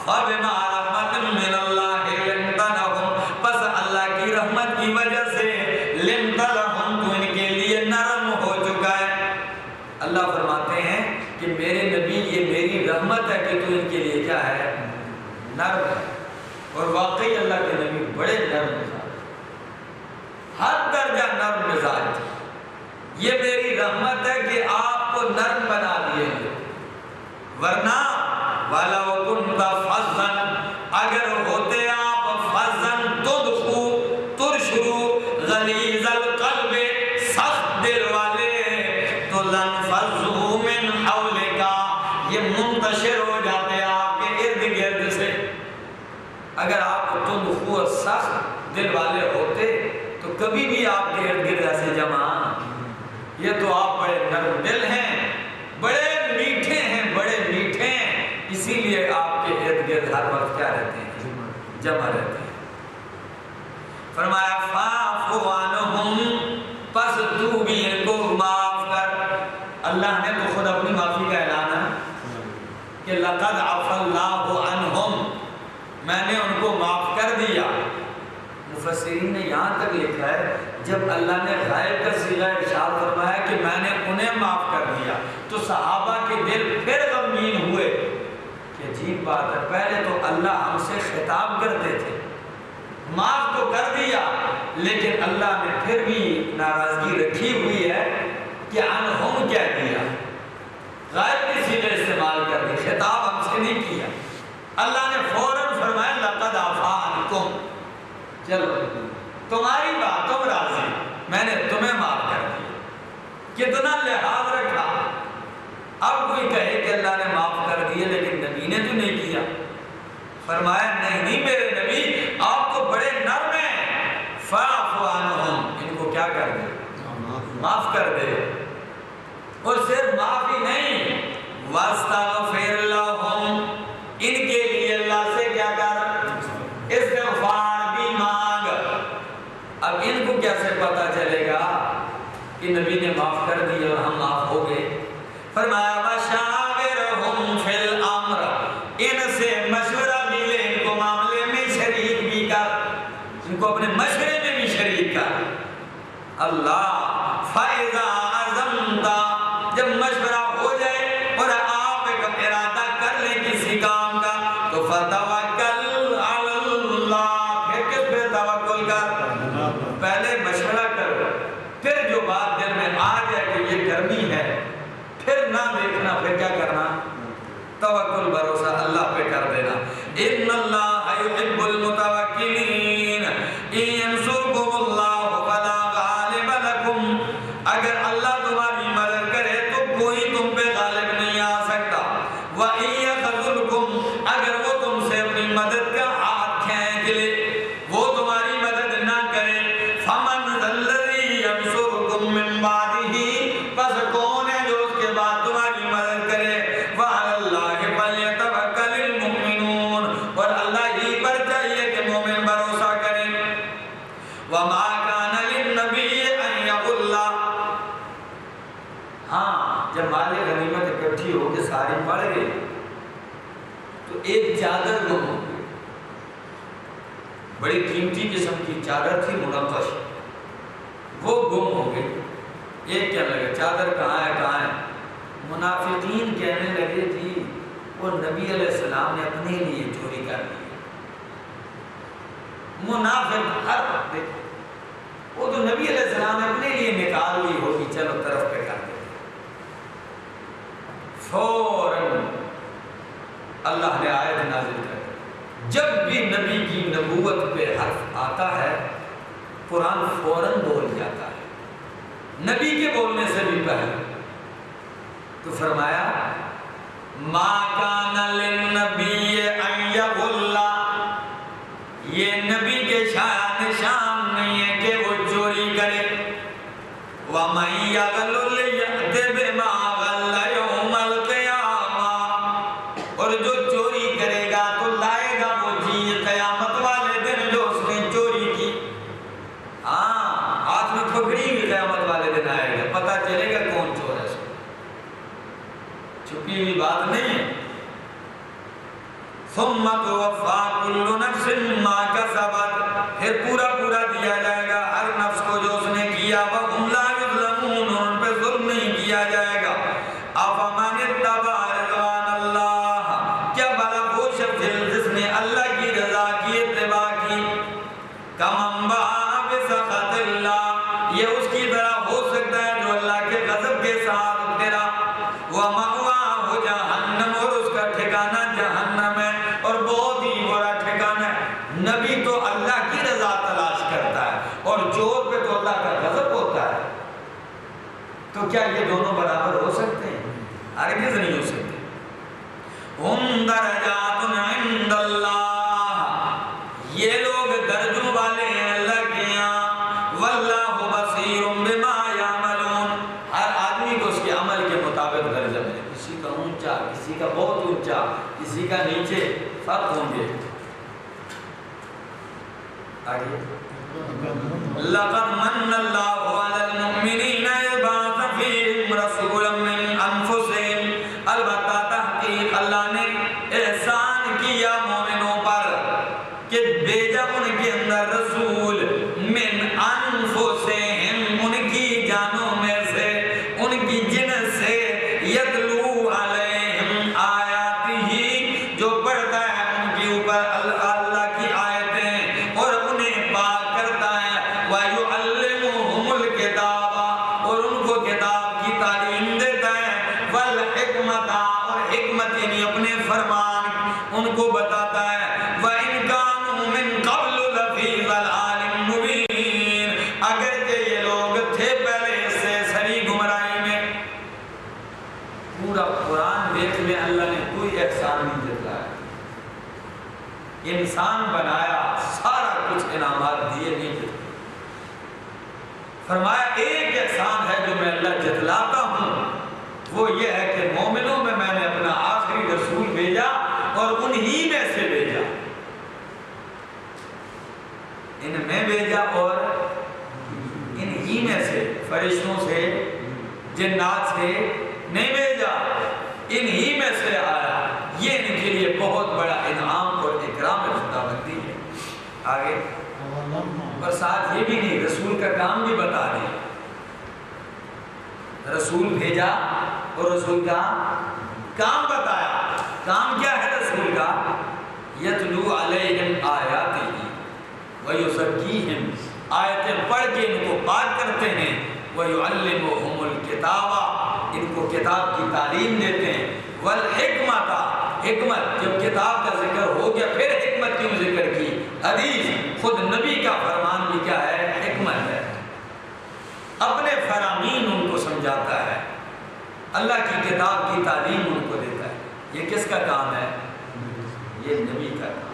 فَبِمَا رَحْمَةٍ مِّنَ اللَّهِ لِنتَ لَهُمْ، پس اللہ کی رحمت کی وجہ سے لِنتَ لَهُمْ تو ان کے لیے نرم ہو چکا ہے۔ اللہ فرماتے ہیں کہ میرے نبی یہ میری رحمت ہے کہ تو ان کے لیے کیا ہے، نرم ہے، اور واقعی اللہ کے نبی بڑے نرم مزاج، ہر درجہ نرم مزاج، یہ میری رحمت ہے کہ آپ کو نرم بنا دیے ہیں، ورنہ وَلَوْ كُنْتَ فَظًّا، اگر ہوتے آپ فَظًّا تُرْشِرُ غَلِيظَ الْقَلْبِ، سخت دل والے، تو لَنْفَضُّوا مِنْ حَوْلِكَ، یہ منتشر ہو جاتے آپ کے ارد گرد سے۔ اگر آپ تند خو اور سخت دل والے ہوتے تو کبھی بھی آپ کے ارد گرد ایسے جمع، یہ تو آپ بڑے نرم دل ہیں، بڑے میٹھے ہیں، بڑے میٹھے ہیں، اسی لیے آپ کے ارد گرد ہر وقت کیا رہتے ہیں؟ جمع رہتے ہیں۔ فرمایا فاعف عنہم، پس تو بھی ان کو معاف کر۔ اللہ نے تو خود اپنی معافی کا اعلان ہے کہ لقد عفا اللہ عنہم، میں نے ان کو معاف کر دیا۔ مفسرین نے یہاں تک لکھا ہے جب اللہ نے غائب کا صیغہ ارشاد فرمایا کہ میں نے انہیں معاف کر دیا تو صحابہ کے دل پھر غمگین ہوئے کہ عجیب بات ہے، پہلے تو اللہ ہم سے خطاب کرتے تھے، معاف تو کر دیا لیکن اللہ نے پھر بھی ناراضگی رکھی ہوئی ہے کہ عنہم کہہ دیا، غائب کی صیغہ استعمال کر دی، خطاب ہم سے نہیں کیا۔ اللہ نے فوراً فرمایا لقد عفا عنکم، چلو تمہاری بات، تم راضی، میں نے تمہیں معاف کر دیا۔ کتنا لحاظ رکھا۔ اب کوئی کہے کہ اللہ نے معاف کر دیا لیکن نبی نے تو نہیں کیا، فرمایا نہیں میرے نبی آپ تو بڑے نرم ہیں، فاعف عنہم، ان کو کیا کر دے؟ معاف کر دے۔ اور صرف معافی نہیں، واستغفر لہم، ان کے لیے اللہ سے کیا کر؟ استغفار بھی مانگ۔ اب ان کو کیسے پتا چلے گا کہ نبی نے معاف کر دی اور ہم معاف ہو گئے؟ فرمایا وشاورہم فی الامر، ان سے مشورہ بھی لے، ان کو معاملے میں شریک بھی کر، ان کو اپنے مشورے میں بھی شریک کر۔ اللہ فَإِذَا عَزَمْتَ، جب مشورہ ہو جائے اور آپ ایک ارادہ کر لیں کسی کام کا تو فَتَوَكَّلْ عَلَى اللَّهِ، پھر کس پہ توکل کر؟ پہلے مشورہ کر، پھر جو بات دل میں آ جائے کہ یہ کرنی ہے پھر نہ دیکھنا، پھر کیا کرنا؟ توکل، بھروسہ اللہ پہ کر دینا۔ ان اللہ یحب المتوکلین، ان ینصرکم اللہ فلا غالب لکم، اگر اللہ تمہاری مدد کرے تو کوئی تم پہ غالب نہیں آ سکتا۔ وَإِن يَخْذُلْكُمْ، اگر وہ تم سے اپنی مدد کا ہاتھ کھینچ لے، وہ تمہاری مدد نہ کرے، فَمَنْ ذَا الَّذِي يَنصُرُكُم مِّن بَعْدِهِ، پس کون ہے جو اس کے بعد تمہاری مدد کرے؟ وَعَلَى اللَّهِ فَلْيَتَوَكَّلِ الْمُؤْمِنُونَ، اور اللہ ہی پر چاہیے کہ مومن بھروسہ کریں۔ وَمَا كَانَ لِلنَّبِيِّ أَن يَغُلَّ، ہاں جب مال غنیمت اکٹھی ہو کے ساری پڑ گئی تو ایک چادر گم ہو گئی، بڑی قیمتی قسم کی چادر تھی منقش، وہ گم ہو گئی۔ ایک کہنے لگا چادر کہاں ہے کہاں ہے؟ منافقین کہنے لگے جی وہ نبی علیہ السلام نے اپنے لیے چوری کر لی۔ منافق ہر وقت دیکھو، وہ تو نبی علیہ السلام نے اپنے لیے نکال لی ہوگی، چلو طرف پہ کر دے۔ فوراً اللہ نے آیت نازل کر دی، جب بھی نبی کی نبوت پہ حرف آتا ہے قرآن فوراً بول جاتا ہے، نبی کے بولنے سے بھی پہلے۔ تو فرمایا ما کان للنبی ان یغل، یہ نبی کے شان نشان نہیں ہے کہ وہ چوری کرے۔ وَمَن یغل یأت بما غل یوم القیامہ، اور جو چوری کرے گا تو لائے گا وہ چیز قیامت والے دن جو اس نے چوری کی۔ ہاں ہاتھ میں پکڑی ہوئی قیامت والے دن آئے گا، پتہ چلے گا کون چور ہے، چھپی ہوئی بات نہیں ہے۔ ثم توفی کل نفس ما کسبت، پھر پورا پورا دیا جائے گا ہر نفس کو جو اس نے کیا، وہم لا یظلمون، ان پہ ظلم نہیں کیا جائے گا۔ افمن اتبع رضوان اللہ، کیا بھلا وہ شخص جس نے اللہ کی رضا کی اتباع کی، کمن باء بسخط اللہ، یہ اس کی طرح ہو سکتا ہے جو اللہ کے غضب کے ساتھ اترا، ومأواہ جہنم، اور اس کا ٹھکانہ جہنم ہے، اور بہت ہی برا ٹھکانہ ہے۔ نبی تو اللہ کی رضا تلاش کرتا ہے اور چور پہ تو اللہ کا غضب ہوتا ہے، تو کیا یہ دونوں برابر ہو سکتے ہیں؟ ہرگز نہیں ہو سکتے۔ ہم درجات عند اللہ، یہ لوگ درجوں والے ہیں اللہ کے یہاں، واللہ بصیر بما یعملون، ہر آدمی کو اس کے عمل کے مطابق درجہ ملے، کسی کا اونچا، کسی کا بہت اونچا، کسی کا نیچے، فرق ہوں گے۔ آگے لقد من اللہ علی المؤمنین اذ بعث فیہم رسولا من انفسہم، البتہ تحقیق اللہ نے احسان کیا مومنوں پر کہ بھیجا ان کے اندر رسول من انفسہم، ان کی جانوں میں سے، ان کی جنس سے، یتلو علیہم آیاتہ، جو پڑھتا ہے ان کے اوپر اللہ کی آیتیں اور انہیں پاک کرتا ہے، وَيُعَلِّمُهُمُ الْكِتَابَ، اور ان کو کتاب کی تعلیم دیتا ہے، وَالْحِکْمَةَ، اور حکمت یعنی اپنے فرمان ان کو بتاتا ہے، وَإِنْ كَانُوا مِنْ قَبْلُ لَفِي ضَلَالٍ مُبِينٍ، اگرچہ یہ لوگ تھے پہلے اس سے سری گمراہی میں۔ پورا قرآن دیکھ لیں، اللہ نے کوئی احسان نہیں جتلایا، انسان بنایا، سارا کچھ انعامات دیے، نہیں جتلایا۔ فرمایا ایک احسان ہے جو میں اللہ جتلاتا ہوں، وہ یہ ہے کہ مومنوں میں میں نے اپنا آخری رسول بھیجا اور انہی میں سے بھیجا، ان میں بھیجا اور انہی میں سے، فرشتوں سے، جنات سے نہیں بھیجا، انہی میں سے آیا۔ یہ ان کے لیے بہت بڑا انعام اور اکرام خداوندی ہے۔ آگے اور ساتھ یہ بھی نہیں، رسول کا کام بھی بتا دیا، رسول بھیجا اور رسول کا کام بتایا۔ کام کیا ہے رسول کا؟ یتلو علیہم آیاتہ ویزکیہم، آیتیں پڑھ کے ان کو پاک کرتے ہیں، ویعلمہم الکتاب، ان کو کتاب کی تعلیم دیتے ہیں، والحکمت، حکمت، جب کتاب کا ذکر ہو گیا پھر حکمت کیوں ذکر کی؟ حدیث خود نبی کا فرمان بھی کیا ہے؟ حکمت ہے، اپنے فرامین ان کو سمجھاتا ہے، اللہ کی کتاب کی تعلیم ان کو دیتا ہے۔ یہ کس کا کام ہے؟ یہ نبی کا کام۔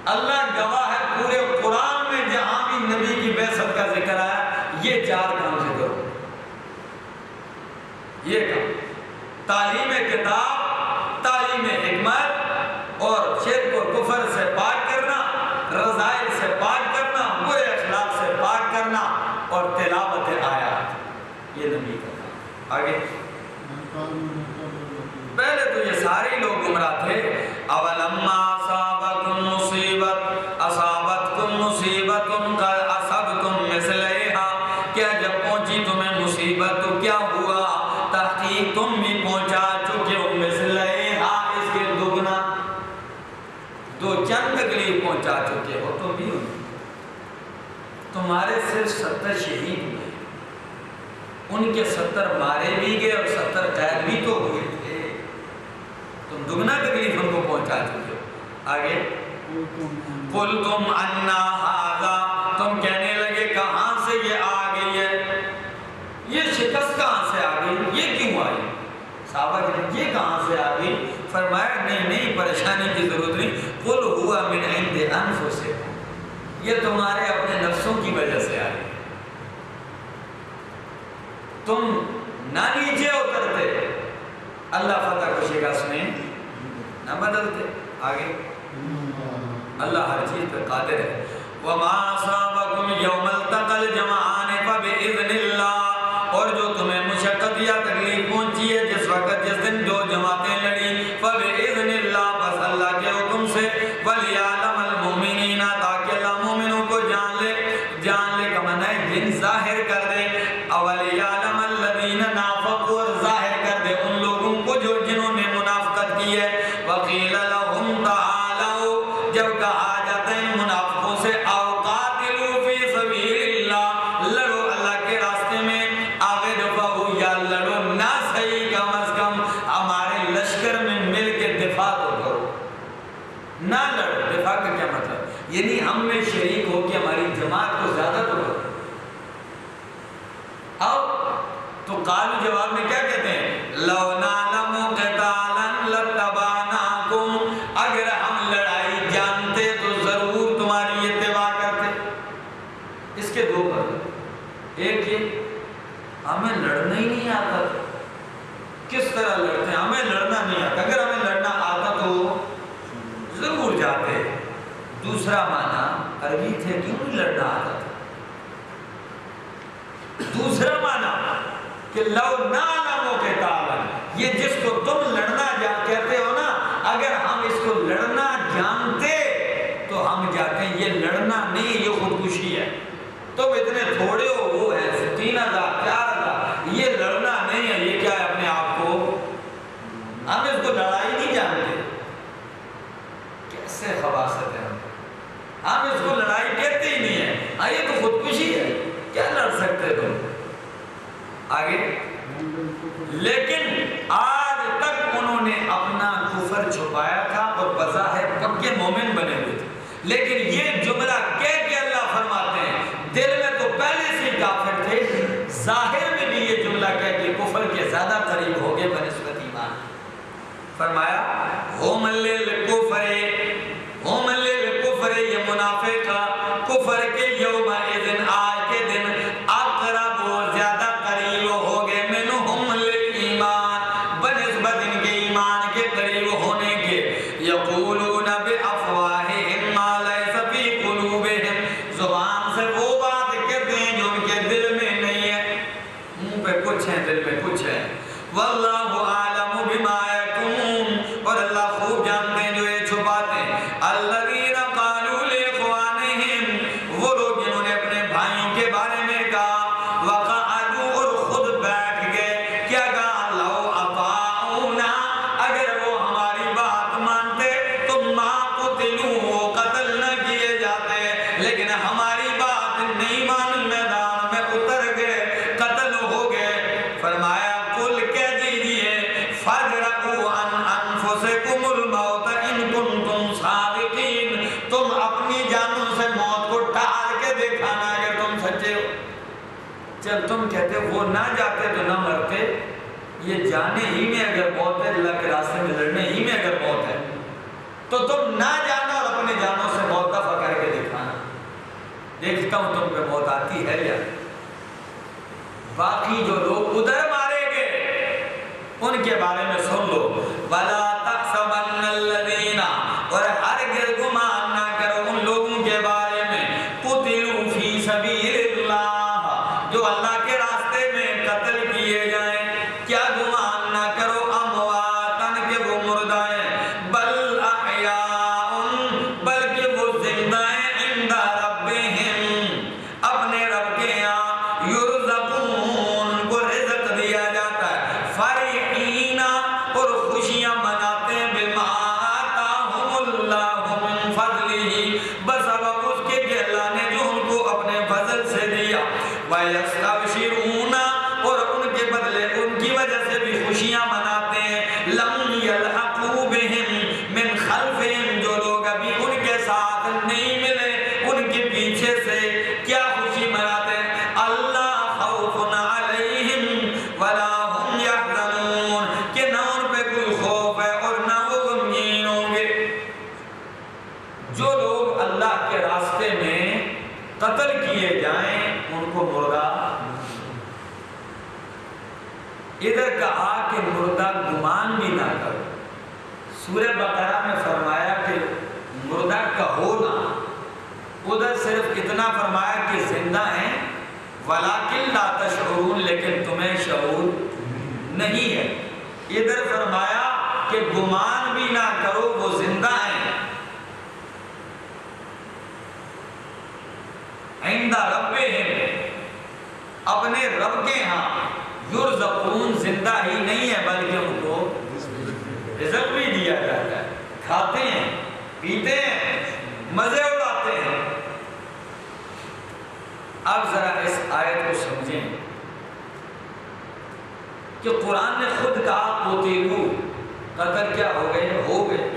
اللہ گواہ ہے پورے قرآن میں جہاں بھی نبی کی بعثت کا ذکر آیا، یہ چار کام ذکر ہو، یہ کام، تعلیم کتاب، تعلیم حکمت، اور شرک و کفر سے پاک کرنا، رذائل سے پاک کرنا، برے اخلاق سے پاک کرنا، اور تلاوت آیات، یہ نبی کا کام۔ آگے پہلے تو یہ سارے لوگ گمراہ تھے۔ اولما اصابکم مصیبت، اصابتکم مصیبت قد اصبتم مثلہا، کیا جب پہنچی تمہیں مصیبت تو کیا ہوا؟ تحقیق تم بھی پہنچا چکے ہو، مثلہا، اس کے دگنا، دو چند تکلیف پہنچا چکے ہو تم بھی، تمہارے صرف 70 شہید ہوئے، ان کے 70 مارے بھی گئے اور 70 قید بھی تو ہوئے تھے، تم دگنا تکلیف ان کو پہنچا چکے ہو۔ آگے قُلْتُمْ أَنَّا هَذَا، تم کہنے لگے کہاں سے یہ آ گئی ہے، یہ شکست کہاں سے آ گئی، یہ کیوں آئی؟ صحابہ کہتے یہ کہاں سے آ گئی؟ فرمایا نہیں پریشانی کی ضرورت نہیں، قُلْ هُوَ مِنْ عِنْدِ أَنفُسِكُمْ، یہ تمہارے اپنے نفسوں کی وجہ سے آئی، تم نہ نیچے اترتے اللہ فتح کو شکست میں نہ بدلتے۔ آگے اللہ ہر چیز پر قادر ہے۔ وَمَا أَصَابَكُمْ يَوْمَ الْتَقَى الْجَمْعَانِ فَبِإِذْنِ اللَّهِ، اور جو تمہیں مشقت یا تکلیف پہنچی ہے جس وقت جس دن جو جماعتیں لڑی، فَبِإِذْنِ اللَّهِ، بس اللہ کے حکم سے، وَلِيَعْلَمَ الْمُؤْمِنِينَ، تاکہ اللہ مومنوں کو جان لے کا معنی ہے دن ظاہر کر دے، وَلِيَعْلَمَ الَّذِينَ نَافَقُوا، اور ظاہر کر دے ان لوگوں کو جو جنہوں نے منافقت کی ہے۔ وَقِيلَ لَهُمْ تَعَالَوْا، جب کہا جاتا ہے منافقوں سے، آؤ قاتلوا فی سبیل اللہ، لڑو اللہ کے راستے میں، اغدفوا، یا لڑو نہ صحیح کم از کم ہمارے لشکر میں مل کے دفاع تو کرو، نہ لڑو۔ دفاع کا کیا مطلب؟ یعنی ہم میں شریک ہو کے ہماری جماعت کو زیادہ تو کرو۔ تو قالو جواب میں کیا کہتے ہیں؟ لَوْ نَعْلَمُ قِتَالًا لَاتَّبَعْنَاكُمْ، اگر ہم لڑائی جانتے دوسرا معنی عربی تھے کیوں نہیں لڑنا آتا تھا. دوسرا معنی کہ لو نعلم قتالا، یہ جس کو تم لڑنا کہتے ہو نا، اگر ہم اس کو لڑنا جانتے تو ہم جاتے ہیں. یہ لڑنا نہیں، یہ خودکشی ہے. تم اتنے تھوڑے ہو، وہ ہے 3,000 4,000، یہ لڑنا نہیں ہے. یہ کیا ہے؟ اپنے آپ کو ہم اس کو لڑائی نہیں جانتے. کیسے خباثت ہے، ہم اس کو لڑائی کہتے ہی نہیں ہے. یہ تو خودکشی ہے، کیا لڑ سکتے تم؟ آگے لیکن آج تک انہوں نے اپنا کفر چھپایا تھا اور بظاہر پکے مومن بنے ہوئے تھے. لیکن یہ جملہ کہہ کے اللہ فرماتے ہیں دل میں تو پہلے سے کافر تھے، ظاہر میں بھی یہ جملہ کہہ کے کفر کے زیادہ قریب ہو گئے بنسبت ایمان. فرمایا ہم للکفر، یہ منافق کفر کے یوم اذن، آج کے دن اقرب و زیادہ قریب ہو گئے منہم للایمان، بنسبت ان کے ایمان کے قریب ہونے کے. یقولون بافواہہم ما لیس فی قلوبہم، زبان سے وہ بات کہتے ہیں جو ان کے دل میں نہیں ہے. منہ پہ کچھ ہے، دل میں کچھ ہے. واللہ اعلم بما یکتمون، اور اللہ خوب جانتے ہیں جو یہ چھپاتے ہیں. الذین قالوا لاخوانہم، وہ لوگ جنہوں نے اپنے بھائیوں کے بارے میں کہا، وقعدوا، اور خود بیٹھ گئے. کیا کہا؟ لو اطاعونا، اگر وہ ہماری بات مانتے تو ما قتلوا، وہ قتل نہ کیے جاتے. لیکن ہماری بات نہیں مانی، میدان میں اتر گئے، قتل ہو گئے. فرمایا قل، کہہ دیجئے، فادرؤوا عن انفسکم الموت ان کنتم صادقین، تم اپنی جانوں سے موت کو ٹال کے دکھانا اگر تم سچے ہو. جب تم کہتے وہ نہ جاتے تو نہ مرتے، یہ جانے ہی میں اگر موت ہے، اللہ کے راستے میں لڑنے ہی میں اگر موت ہے تو تم نہ جانا اور اپنی جانوں سے موت دفع کر کے دکھانا. دیکھتا ہوں تم پہ موت آتی ہے یا. باقی جو لوگ ادھر مارے گئے ان کے بارے میں سن لو. وَلَا تَحْسَبَنَّ الَّذِينَ، اور ہرگز گمان نہ کرو ان لوگوں کے بارے میں قُتِلُوا فِي سَبِيلِ اللَّهِ، جو اللہ کے راستے میں قتل کیے جائیں. کیا گمان نہ کرو امواتن، کہ وہ مردہ ہیں، بل احیاء، بلکہ وہ زندہ ہیں، عند ربہم، اپنے رب کے یہاں، یرزقون، ان کو رزق دیا جاتا ہے، فرحین، اور خوشیاں مناتے ہیں، بما آتاہم اللہ من فضلہ، بسبب اس کے کہ اللہ نے جو ان کو اپنے فضل سے دیا. وَيَسْتَبْشِرُونَ، اور ان کے بدلے ان کی وجہ سے بھی خوشیاں مناتے ہیں. لَمْ يَلْحَقُوا بِهِمْ مِنْ خَلْفِهِمْ، جو لوگ ابھی ان کے ساتھ نہیں ملے ان کے پیچھے سے کیا خوشی مناتے ہیں؟ اللہ خوف علیہم ولا هم يحزنون، کہ نہ ان پہ کوئی خوف ہے اور نہ وہ غمگین ہوں گے. جو لوگ اللہ کے راستے میں قتل کیے جائیں ان کو مردہ. ادھر کہا کہ مردہ گمان بھی نہ کرو. سورہ بقرہ میں فرمایا کہ مردہ کہو نہ، ادھر صرف اتنا فرمایا کہ زندہ ہیں. وَلَٰكِن لَا تَشْعُرُونَ، لیکن تمہیں شعور نہیں ہے. ادھر فرمایا کہ گمان بھی نہ کرو وہ زندہ ہیں، عند ربہم، اپنے رب کے ہاں. یرزقون، زندہ ہی نہیں ہے بلکہ ان کو رزق بھی دیا جاتا ہے، کھاتے ہیں، پیتے ہیں، مزے اڑاتے ہیں. اب ذرا اس آیت کو سمجھیں کہ قرآن نے خود کہا قتلوا، قتل کیا ہو گئے؟ ہو گئے.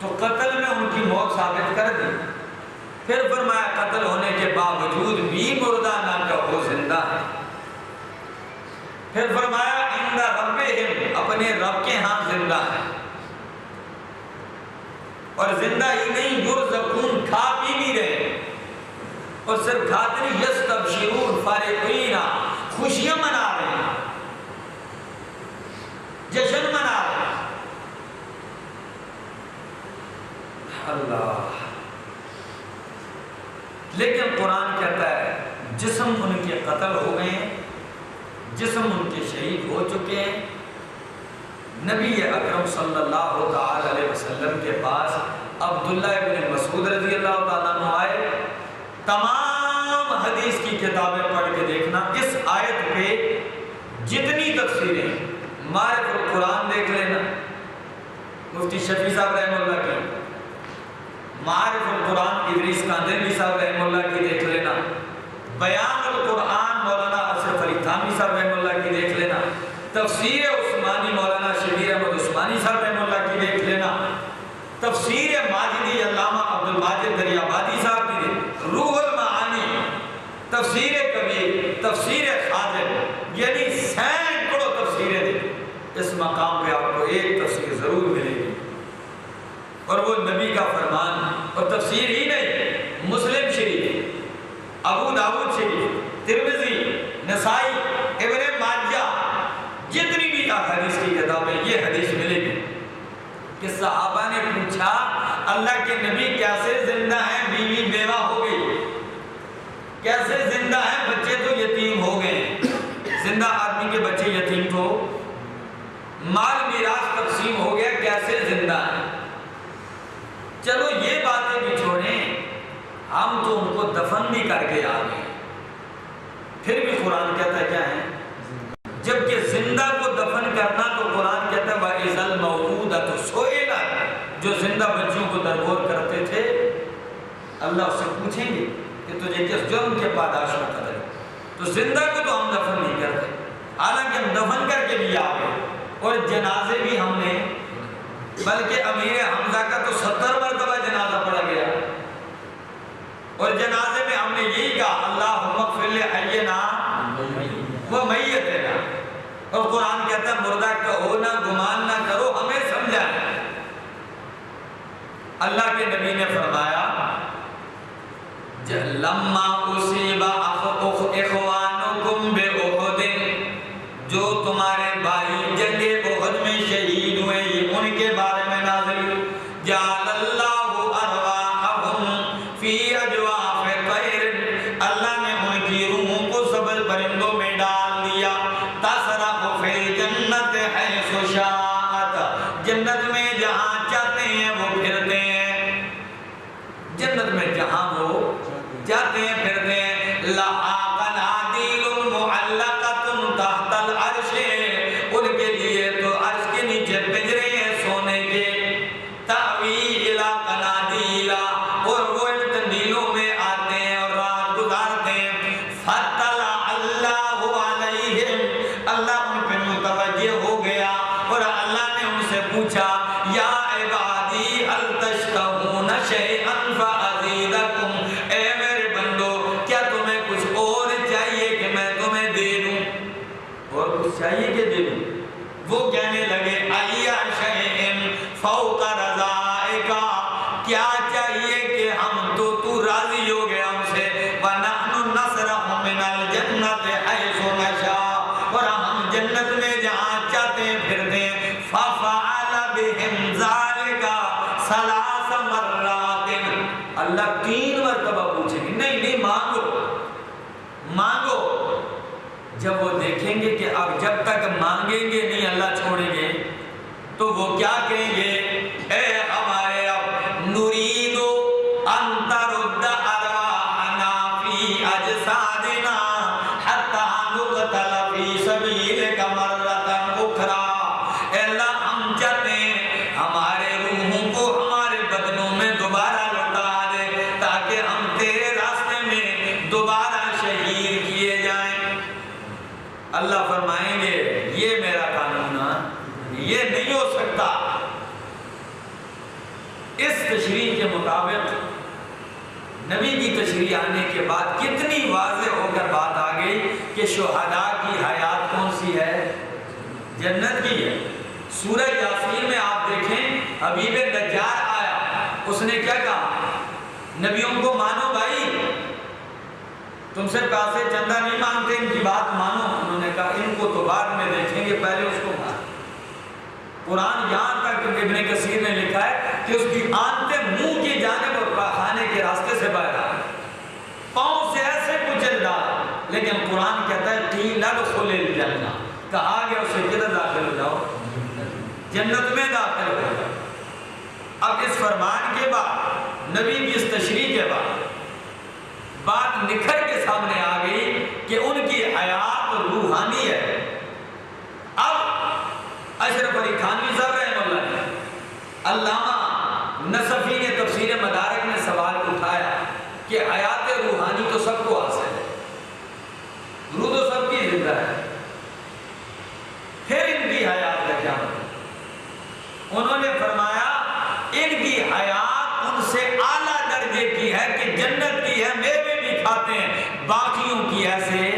تو قتل میں ان کی موت ثابت کر دی. پھر فرمایا قتل ہونے کے باوجود بھی مردہ نہ کہو، زندہ ہے. پھر فرمایا عند ربہم، اپنے رب کے ہاں زندہ ہے. اور زندہ ہی نہیں، یرزقون، کھا پی بھی رہے. اور صرف کھاتے نہیں، یستبشرون، فرحین، خوشیاں منا رہے ہیں، جشن منا رہے ہیں. اللہ، لیکن قرآن کہتا ہے جسم ان کے قتل ہو گئے ہیں، جسم ان کے شہید ہو چکے ہیں۔ نبی اکرم صلی اللہ تعالی علیہ وسلم کے پاس عبداللہ ابن مسعود رضی اللہ تعالیٰ عنہ آئے۔ تمام حدیث کی کتابیں پڑھ کے دیکھنا، اس آیت پہ جتنی تفسیریں، معرفت القرآن دیکھ لینا، مفتی شفیع صاحب رحمہ اللہ کی، معرفت القرآن ادریس کاندھلوی صاحب رحمہ اللہ کی دیکھ لینا، بیان القرآن مولانا اشرف علی تھانوی صاحب رحمہ اللہ کی دیکھ لینا، تفسیر عثمانی مولانا شبیر احمد عثمانی صاحب رحمہ اللہ کی دیکھ لینا، تفسیر ماجدی علامہ عبد الماجد دریابادی صاحب کی دیکھ، روح المعانی، تفسیر کبیر، تفسیر خازن، یعنی سینکڑوں تفسیریں دیکھ، اس مقام پہ آپ کو ایک تفسیر ضرور ملے گی، اور وہ نبی کا فرمان، اور تفسیر ہی نہیں، مسلم شریف، ابو داؤد شریف، ترمذی، نسائی، ابن ماجہ، جتنی بھی احادیث کی کتابیں یہ حدیث ملے گی کہ صحابہ نے پوچھا اللہ کے نبی کیسے زندہ ہیں، بیوی بیوہ ہو گئی، کیسے زندہ ہیں، بچے تو یتیم ہو گئے، زندہ آدمی کے بچے یتیم تو، مال میراث تقسیم ہو گیا، کیسے زندہ ہیں؟ چلو یہ باتیں بھی چھوڑیں، ہم تو ان کو دفن بھی کر کے آ گئے، پھر بھی قرآن کہتا ہے کیا ہے؟ جبکہ زندہ کو دفن کرنا تو قرآن کہتا ہے وَإِذَا الْمَوْءُودَةُ سُئِلَتْ، جو زندہ بچوں کو درگور کرتے تھے اللہ اس سے پوچھیں گے کہ تجھے کس جرم کے پاداش میں قتل ہے؟ تو زندہ کو تو ہم دفن نہیں کرتے، حالانکہ ہم دفن کر کے بھی آ گئے، اور جنازے بھی ہم نے، بلکہ امیر حمزہ کا تو 70 مرتبہ جنازہ پڑھا گیا، اور جنازے میں ہم نے یہی کہا اللہم اغفر لحینا و میتنا، اور قرآن کہتا ہے مردہ کہو نہ، گمان نہ کرو، ہمیں سمجھائیں۔ اللہ کے نبی نے فرمایا لما اصیب اخوانکم بأحد، جو تمہارے بھائی جنگ احد میں شہید ہوئے، یہ ان کے بارے میں نازل، جعل اللہ ارواحهم فی اجواف طیر، اللہ نے ان کی روحوں کو سبز پرندوں میں ڈال دیا، تسرح فی الجنت حیث شاءت، جنت میں جہاں چاہتے ہیں وہ پھرتے ہیں، جنت میں جہاں وہ جاتے ہیں پھرتے ہیں، لہا قنادیل معلقۃ تحت العرش، ان کے لیے تو عرش کے نیچے پنجرے ہیں سونے کے، تأوی الی قنادیل، اور وہ ان قندیلوں میں آتے ہیں اور رات گزارتے ہیں، فطلع اللہ علیہم، اللہ ان پہ متوجہ ہو گیا، اور اللہ نے ان سے پوچھا یا عبادی هل تشتهون شیئا فازیدکم، اے میرے بندو کیا تمہیں کچھ اور چاہیے کہ میں تمہیں دے دوں، اور کچھ چاہیے کہ دے دوں؟ وہ کہنے لگے ای شیء فوق رضائک، کیا چاہیے کہ ہم تو راضی ہو گیا ہم سے، ونحن نسرح من الجنت حیث نشاء، اور ہم جنت میں جہاں چاہتے ہیں پھرتے ہیں، ففعل بهم ذلك 3 مرات، اللہ 3 مرتبہ پوچھیں گے، نہیں نہیں مانگو مانگو، جب وہ دیکھیں گے کہ اب جب تک مانگیں گے نہیں اللہ چھوڑیں گے، تو وہ کیا کہیں گے، اے ہمارے اب نرید ان ترد ارواحنا فی اجسادنا حتی نقتل فی سبیلک مرۃ اخری، اے اللہ ہم چاہتے ہیں ہمارے روحوں کو ہمارے بدنوں میں دوبارہ لوٹا دے، تاکہ ہم تیرے راستے میں دوبارہ شہید کیے جائیں۔ اللہ فرمائیں گے یہ میرا قانون ہے، یہ نہیں ہو سکتا۔ اس تشریح کے مطابق نبی کی تشریح آنے کے بعد کتنی واضح ہو کر بات آ گئی کہ شہداء کی حیات کون سی ہے؟ جنت کی ہے۔ سورہ یاسین میں آپ دیکھیں حبیب نجار آیا، اس نے کیا کہا، نبیوں کو مانو بھائی، تم سے پیسے چندہ نہیں مانگتے، ان کی بات مانو، انہوں نے کہا ان کو تو بعد میں دیکھیں گے، پہلے اس کو مانو۔ قرآن یہاں تک ابن کثیر نے لکھا ہے کہ اس کی آنتیں منہ کی جانب اور پاخانے کے راستے سے باہر آ گئی، پاؤں سے ایسے کچل ڈالا، لیکن قرآن کہتا ہے قیل ادخل الجنہ، کہا گیا اسے کدھر داخل ہو جاؤ، جنت میں داخل ہو جاؤ۔ اب اس فرمان کے بعد، نبی کی اس تشریح کے بعد بات نکھر کے سامنے آ گئی کہ ان کی حیات روحانی ہے۔ اب اشرف علی تھانوی صاحب رحمہ اللہ نے، علامہ نصفی نے تفسیر مدارک میں سوال اٹھایا کہ حیات روحانی تو سب کو حاصل ہے، روح تو سب کی زندہ ہے، پھر ان کی حیات کا کیا مطلب؟ انہوں نے فرمایا ان کی حیات ان سے اعلیٰ درجے کی ہے کہ جنت کی ہے، میوے بھی کھاتے ہیں، باقیوں کی ایسے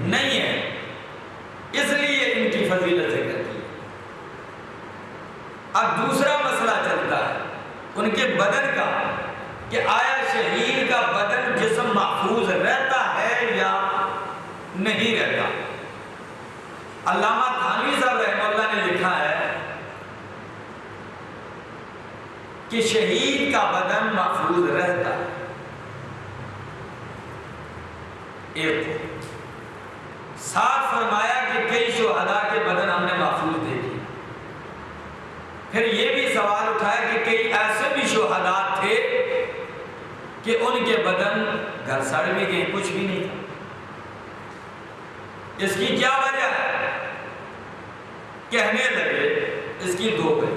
نہیں ہے، اس لیے ان کی فضیلت ذکر کی۔ اب دوسرا مسئلہ چلتا ہے ان کے بدن کا، کہ آیا شہید کا بدن جسم محفوظ رہتا ہے یا نہیں رہتا؟ علامہ تھانوی صاحب رحمہ اللہ نے لکھا ہے کہ شہید کا بدن محفوظ رہتا ہے۔ ایک ساتھ فرمایا کہ کئی شہداء کے بدن ہم نے محفوظ دیکھے، پھر یہ بھی سوال اٹھایا کہ کئی ایسے بھی شہداء تھے کہ ان کے بدن گھر سڑ بھی گئے، کچھ بھی نہیں تھا۔ اس کی کیا وجہ ہے؟ کہنے لگے اس کی دو وجہ،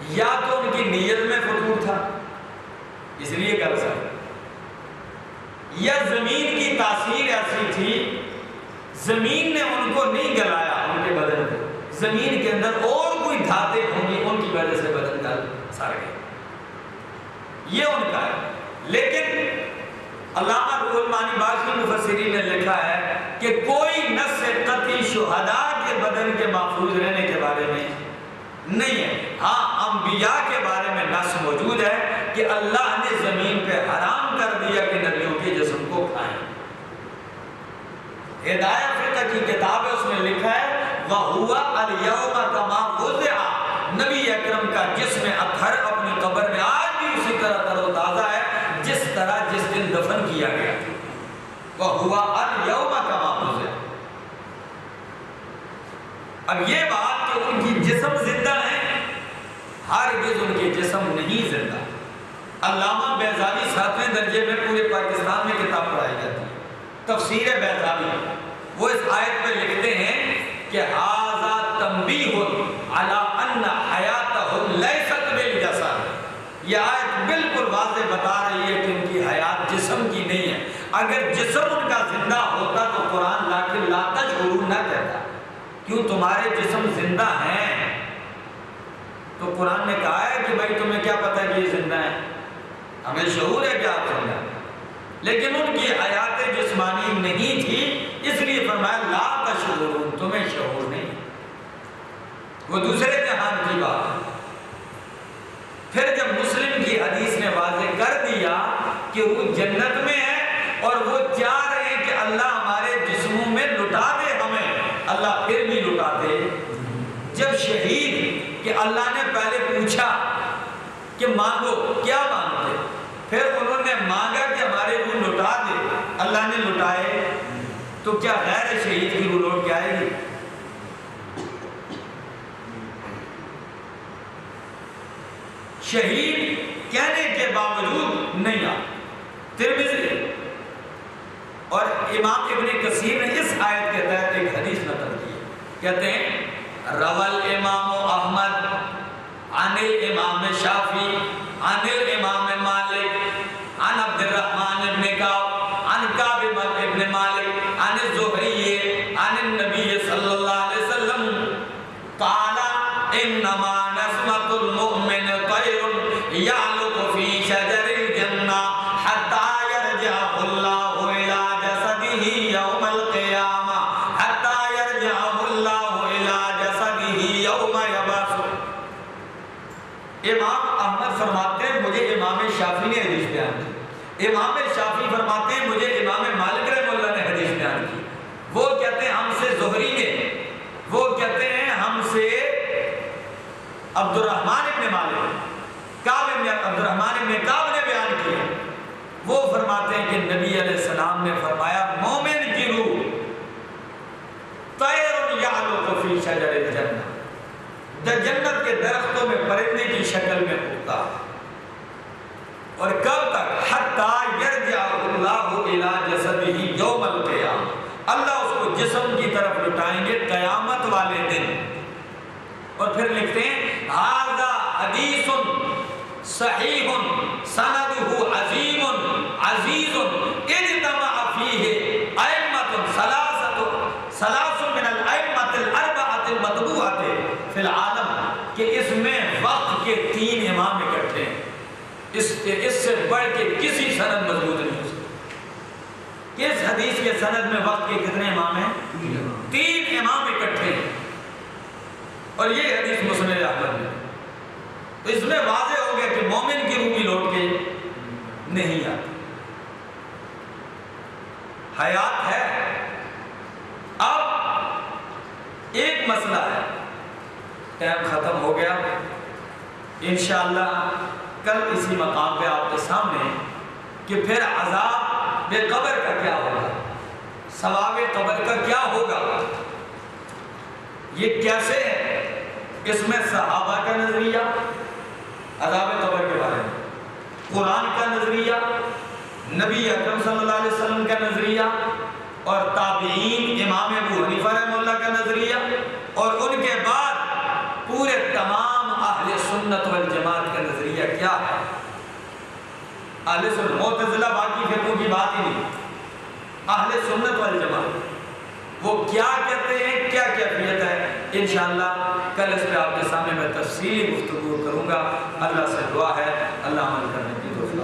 یا تو ان کی نیت میں فتور تھا اس لیے گھر سڑ، یا زمین کی تاثیر ایسی تھی، زمین نے ان کو نہیں گلایا، ان کے بدن کو زمین کے اندر اور کوئی دھاتیں ہوں گی، ان کی وجہ سے بدن گل سڑ گئے، یہ ان کا ہے۔ لیکن علامہ روح المعانی باقی مفسرین نے لکھا ہے کہ کوئی نص قطعی شہداء کے بدن کے محفوظ رہنے کے بارے میں نہیں ہے۔ ہاں انبیاء کے بارے میں نص موجود ہے کہ اللہ نے زمین پہ حرام کر دیا کہ نبیوں کے جسم کو کھائیں۔ ہدایہ فقہ کی کتاب ہے، اس میں لکھا ہے وَهُوَ الْيَوْمَ كَمَا وُضِعَ، نبی اکرم کا جسم اطہر اپنی قبر میں آج بھی اسی طرح تر و تازہ ہے جس طرح جس دن دفن کیا گیا تھا۔ وَهُوَ الْيَوْمَ كَمَا وُضِعَ۔ اب یہ بات کہ ان کی جسم زندہ ہیں، ہرگز ان کے جسم نہیں زندہ۔ علامہ بیضاوی 7ویں درجے میں پورے پاکستان میں کتاب پڑھائی جاتی ہے، تفسیر بیضاوی، وہ اس آیت میں لکھتے ہیں کہ ھذا تنبیہ علی ان حیاتہم لیست بالجسد، یہ آیت بالکل واضح بتا رہی ہے کہ ان کی حیات جسم کی نہیں ہے۔ اگر جسم ان کا زندہ ہوتا تو قرآن لیکن لا تشعرون نہ کہتا، کیوں تمہارے جسم زندہ ہیں، تو قرآن نے کہا ہے کہ بھائی تمہیں کیا پتہ کہ یہ زندہ ہیں، ہمیں شعور ہے کہ آپ زندہ ہیں، لیکن ان کی حیات جسمانی نہیں تھی، اس لیے فرمایا لا تشعرون، تمہیں شعور نہیں، وہ دوسرے جہان کی بات ہے۔ پھر جب مسلم کی حدیث نے واضح کر دیا کہ وہ جنت میں ہے اور وہ چاہ رہے ہیں کہ اللہ ہمارے جسموں میں لٹا دے ہمیں، اللہ پھر بھی لٹا دے۔ جب شہید کہ اللہ نے پہلے پوچھا کہ مانگو، کیا مانگتے؟ پھر انہوں نے مانگا کہ ہمارے روح لٹا دے، اللہ نے لٹائے، تو کیا غیر شہید کی روح لوٹ کے آئے گی؟ شہید کہنے کے باوجود نہیں آ۔ ترمذی اور امام ابن کثیر نے اس آیت کے تحت ایک حدیث نقل کی ہے، کہتے ہیں روال امام احمد عن الامام شافعی عن الامام مالک عن عبد الرحمن ابن کعب عن کعب ابن مالک عن الزہری عن النبی صلی اللہ علیہ وسلم قال انما نسمۃ المؤمن طیر یعلق فی شجر الجنہ حتی یرجع اللہ الى جسدہ یوم القیامہ حتی یرجع اللہ الى جسدہ یوم یبعث۔ امام احمد فرماتے ہیں مجھے امام شافعی نے حدیث بیان کی، امام شافعی فرماتے ہیں مجھے امام مالک رحمہ اللہ نے حدیث بیان کی، وہ کہتے ہیں ہم سے زہری نے، وہ کہتے ہیں ہم سے عبد الرحمن ابن مالک، اور کب تک؟ حتی یرجع اللہ الی جسدہ یوم القیامہ، اللہ اس کو جسم کی طرف لٹائیں گے قیامت والے دن۔ اور پھر لکھتے ہیں ھذا حدیث صحیح سندہ عظیم عزیز اجتمع فیہ ائمۃ ثلاث من الائمۃ الاربعۃ المتبوعۃ فی العالم، کہ اس میں وقت کے 3 امام اکٹھے ہیں، اس سے بڑھ کے کسی سند مضبوط نہیں ہو سکتی۔ اس حدیث کے سند میں وقت کے کتنے امام ہیں؟ 3 امام اکٹھے ہیں، اور یہ حدیث مسند احمد میں۔ تو اس میں واضح ہو گیا کہ مومن کی روح بھی لوٹ کے نہیں آتی، حیات ہے۔ اب ایک مسئلہ ہے، ٹائم ختم ہو گیا، انشاءاللہ کل اسی مقام پہ آپ کے سامنے کہ پھر عذاب قبر کا کیا ہوگا، ثواب قبر کا کیا ہوگا، یہ کیسے ہے، اس میں صحابہ کا نظریہ عذاب قبر کے بارے میں، قرآن کا نظریہ، نبی اکرم صلی اللہ علیہ وسلم کا نظریہ، اور تابعین امام ابو حنیفہ رحمہ اللہ کا نظریہ، اور ان کے بعد پورے تمام اہل سنت والجماعت کا نظریہ کیا ہے۔ اہل سنت، معتزلہ باقی فرقوں کی بات ہی نہیں، اہل سنت والجماعت وہ کیا کہتے ہیں، کیا کیفیت ہے، انشاءاللہ کل اس پہ آپ کے سامنے میں تفصیلی گفتگو کروں گا۔ اللہ سے دعا ہے اللہ عمل کرنے کی توفیق۔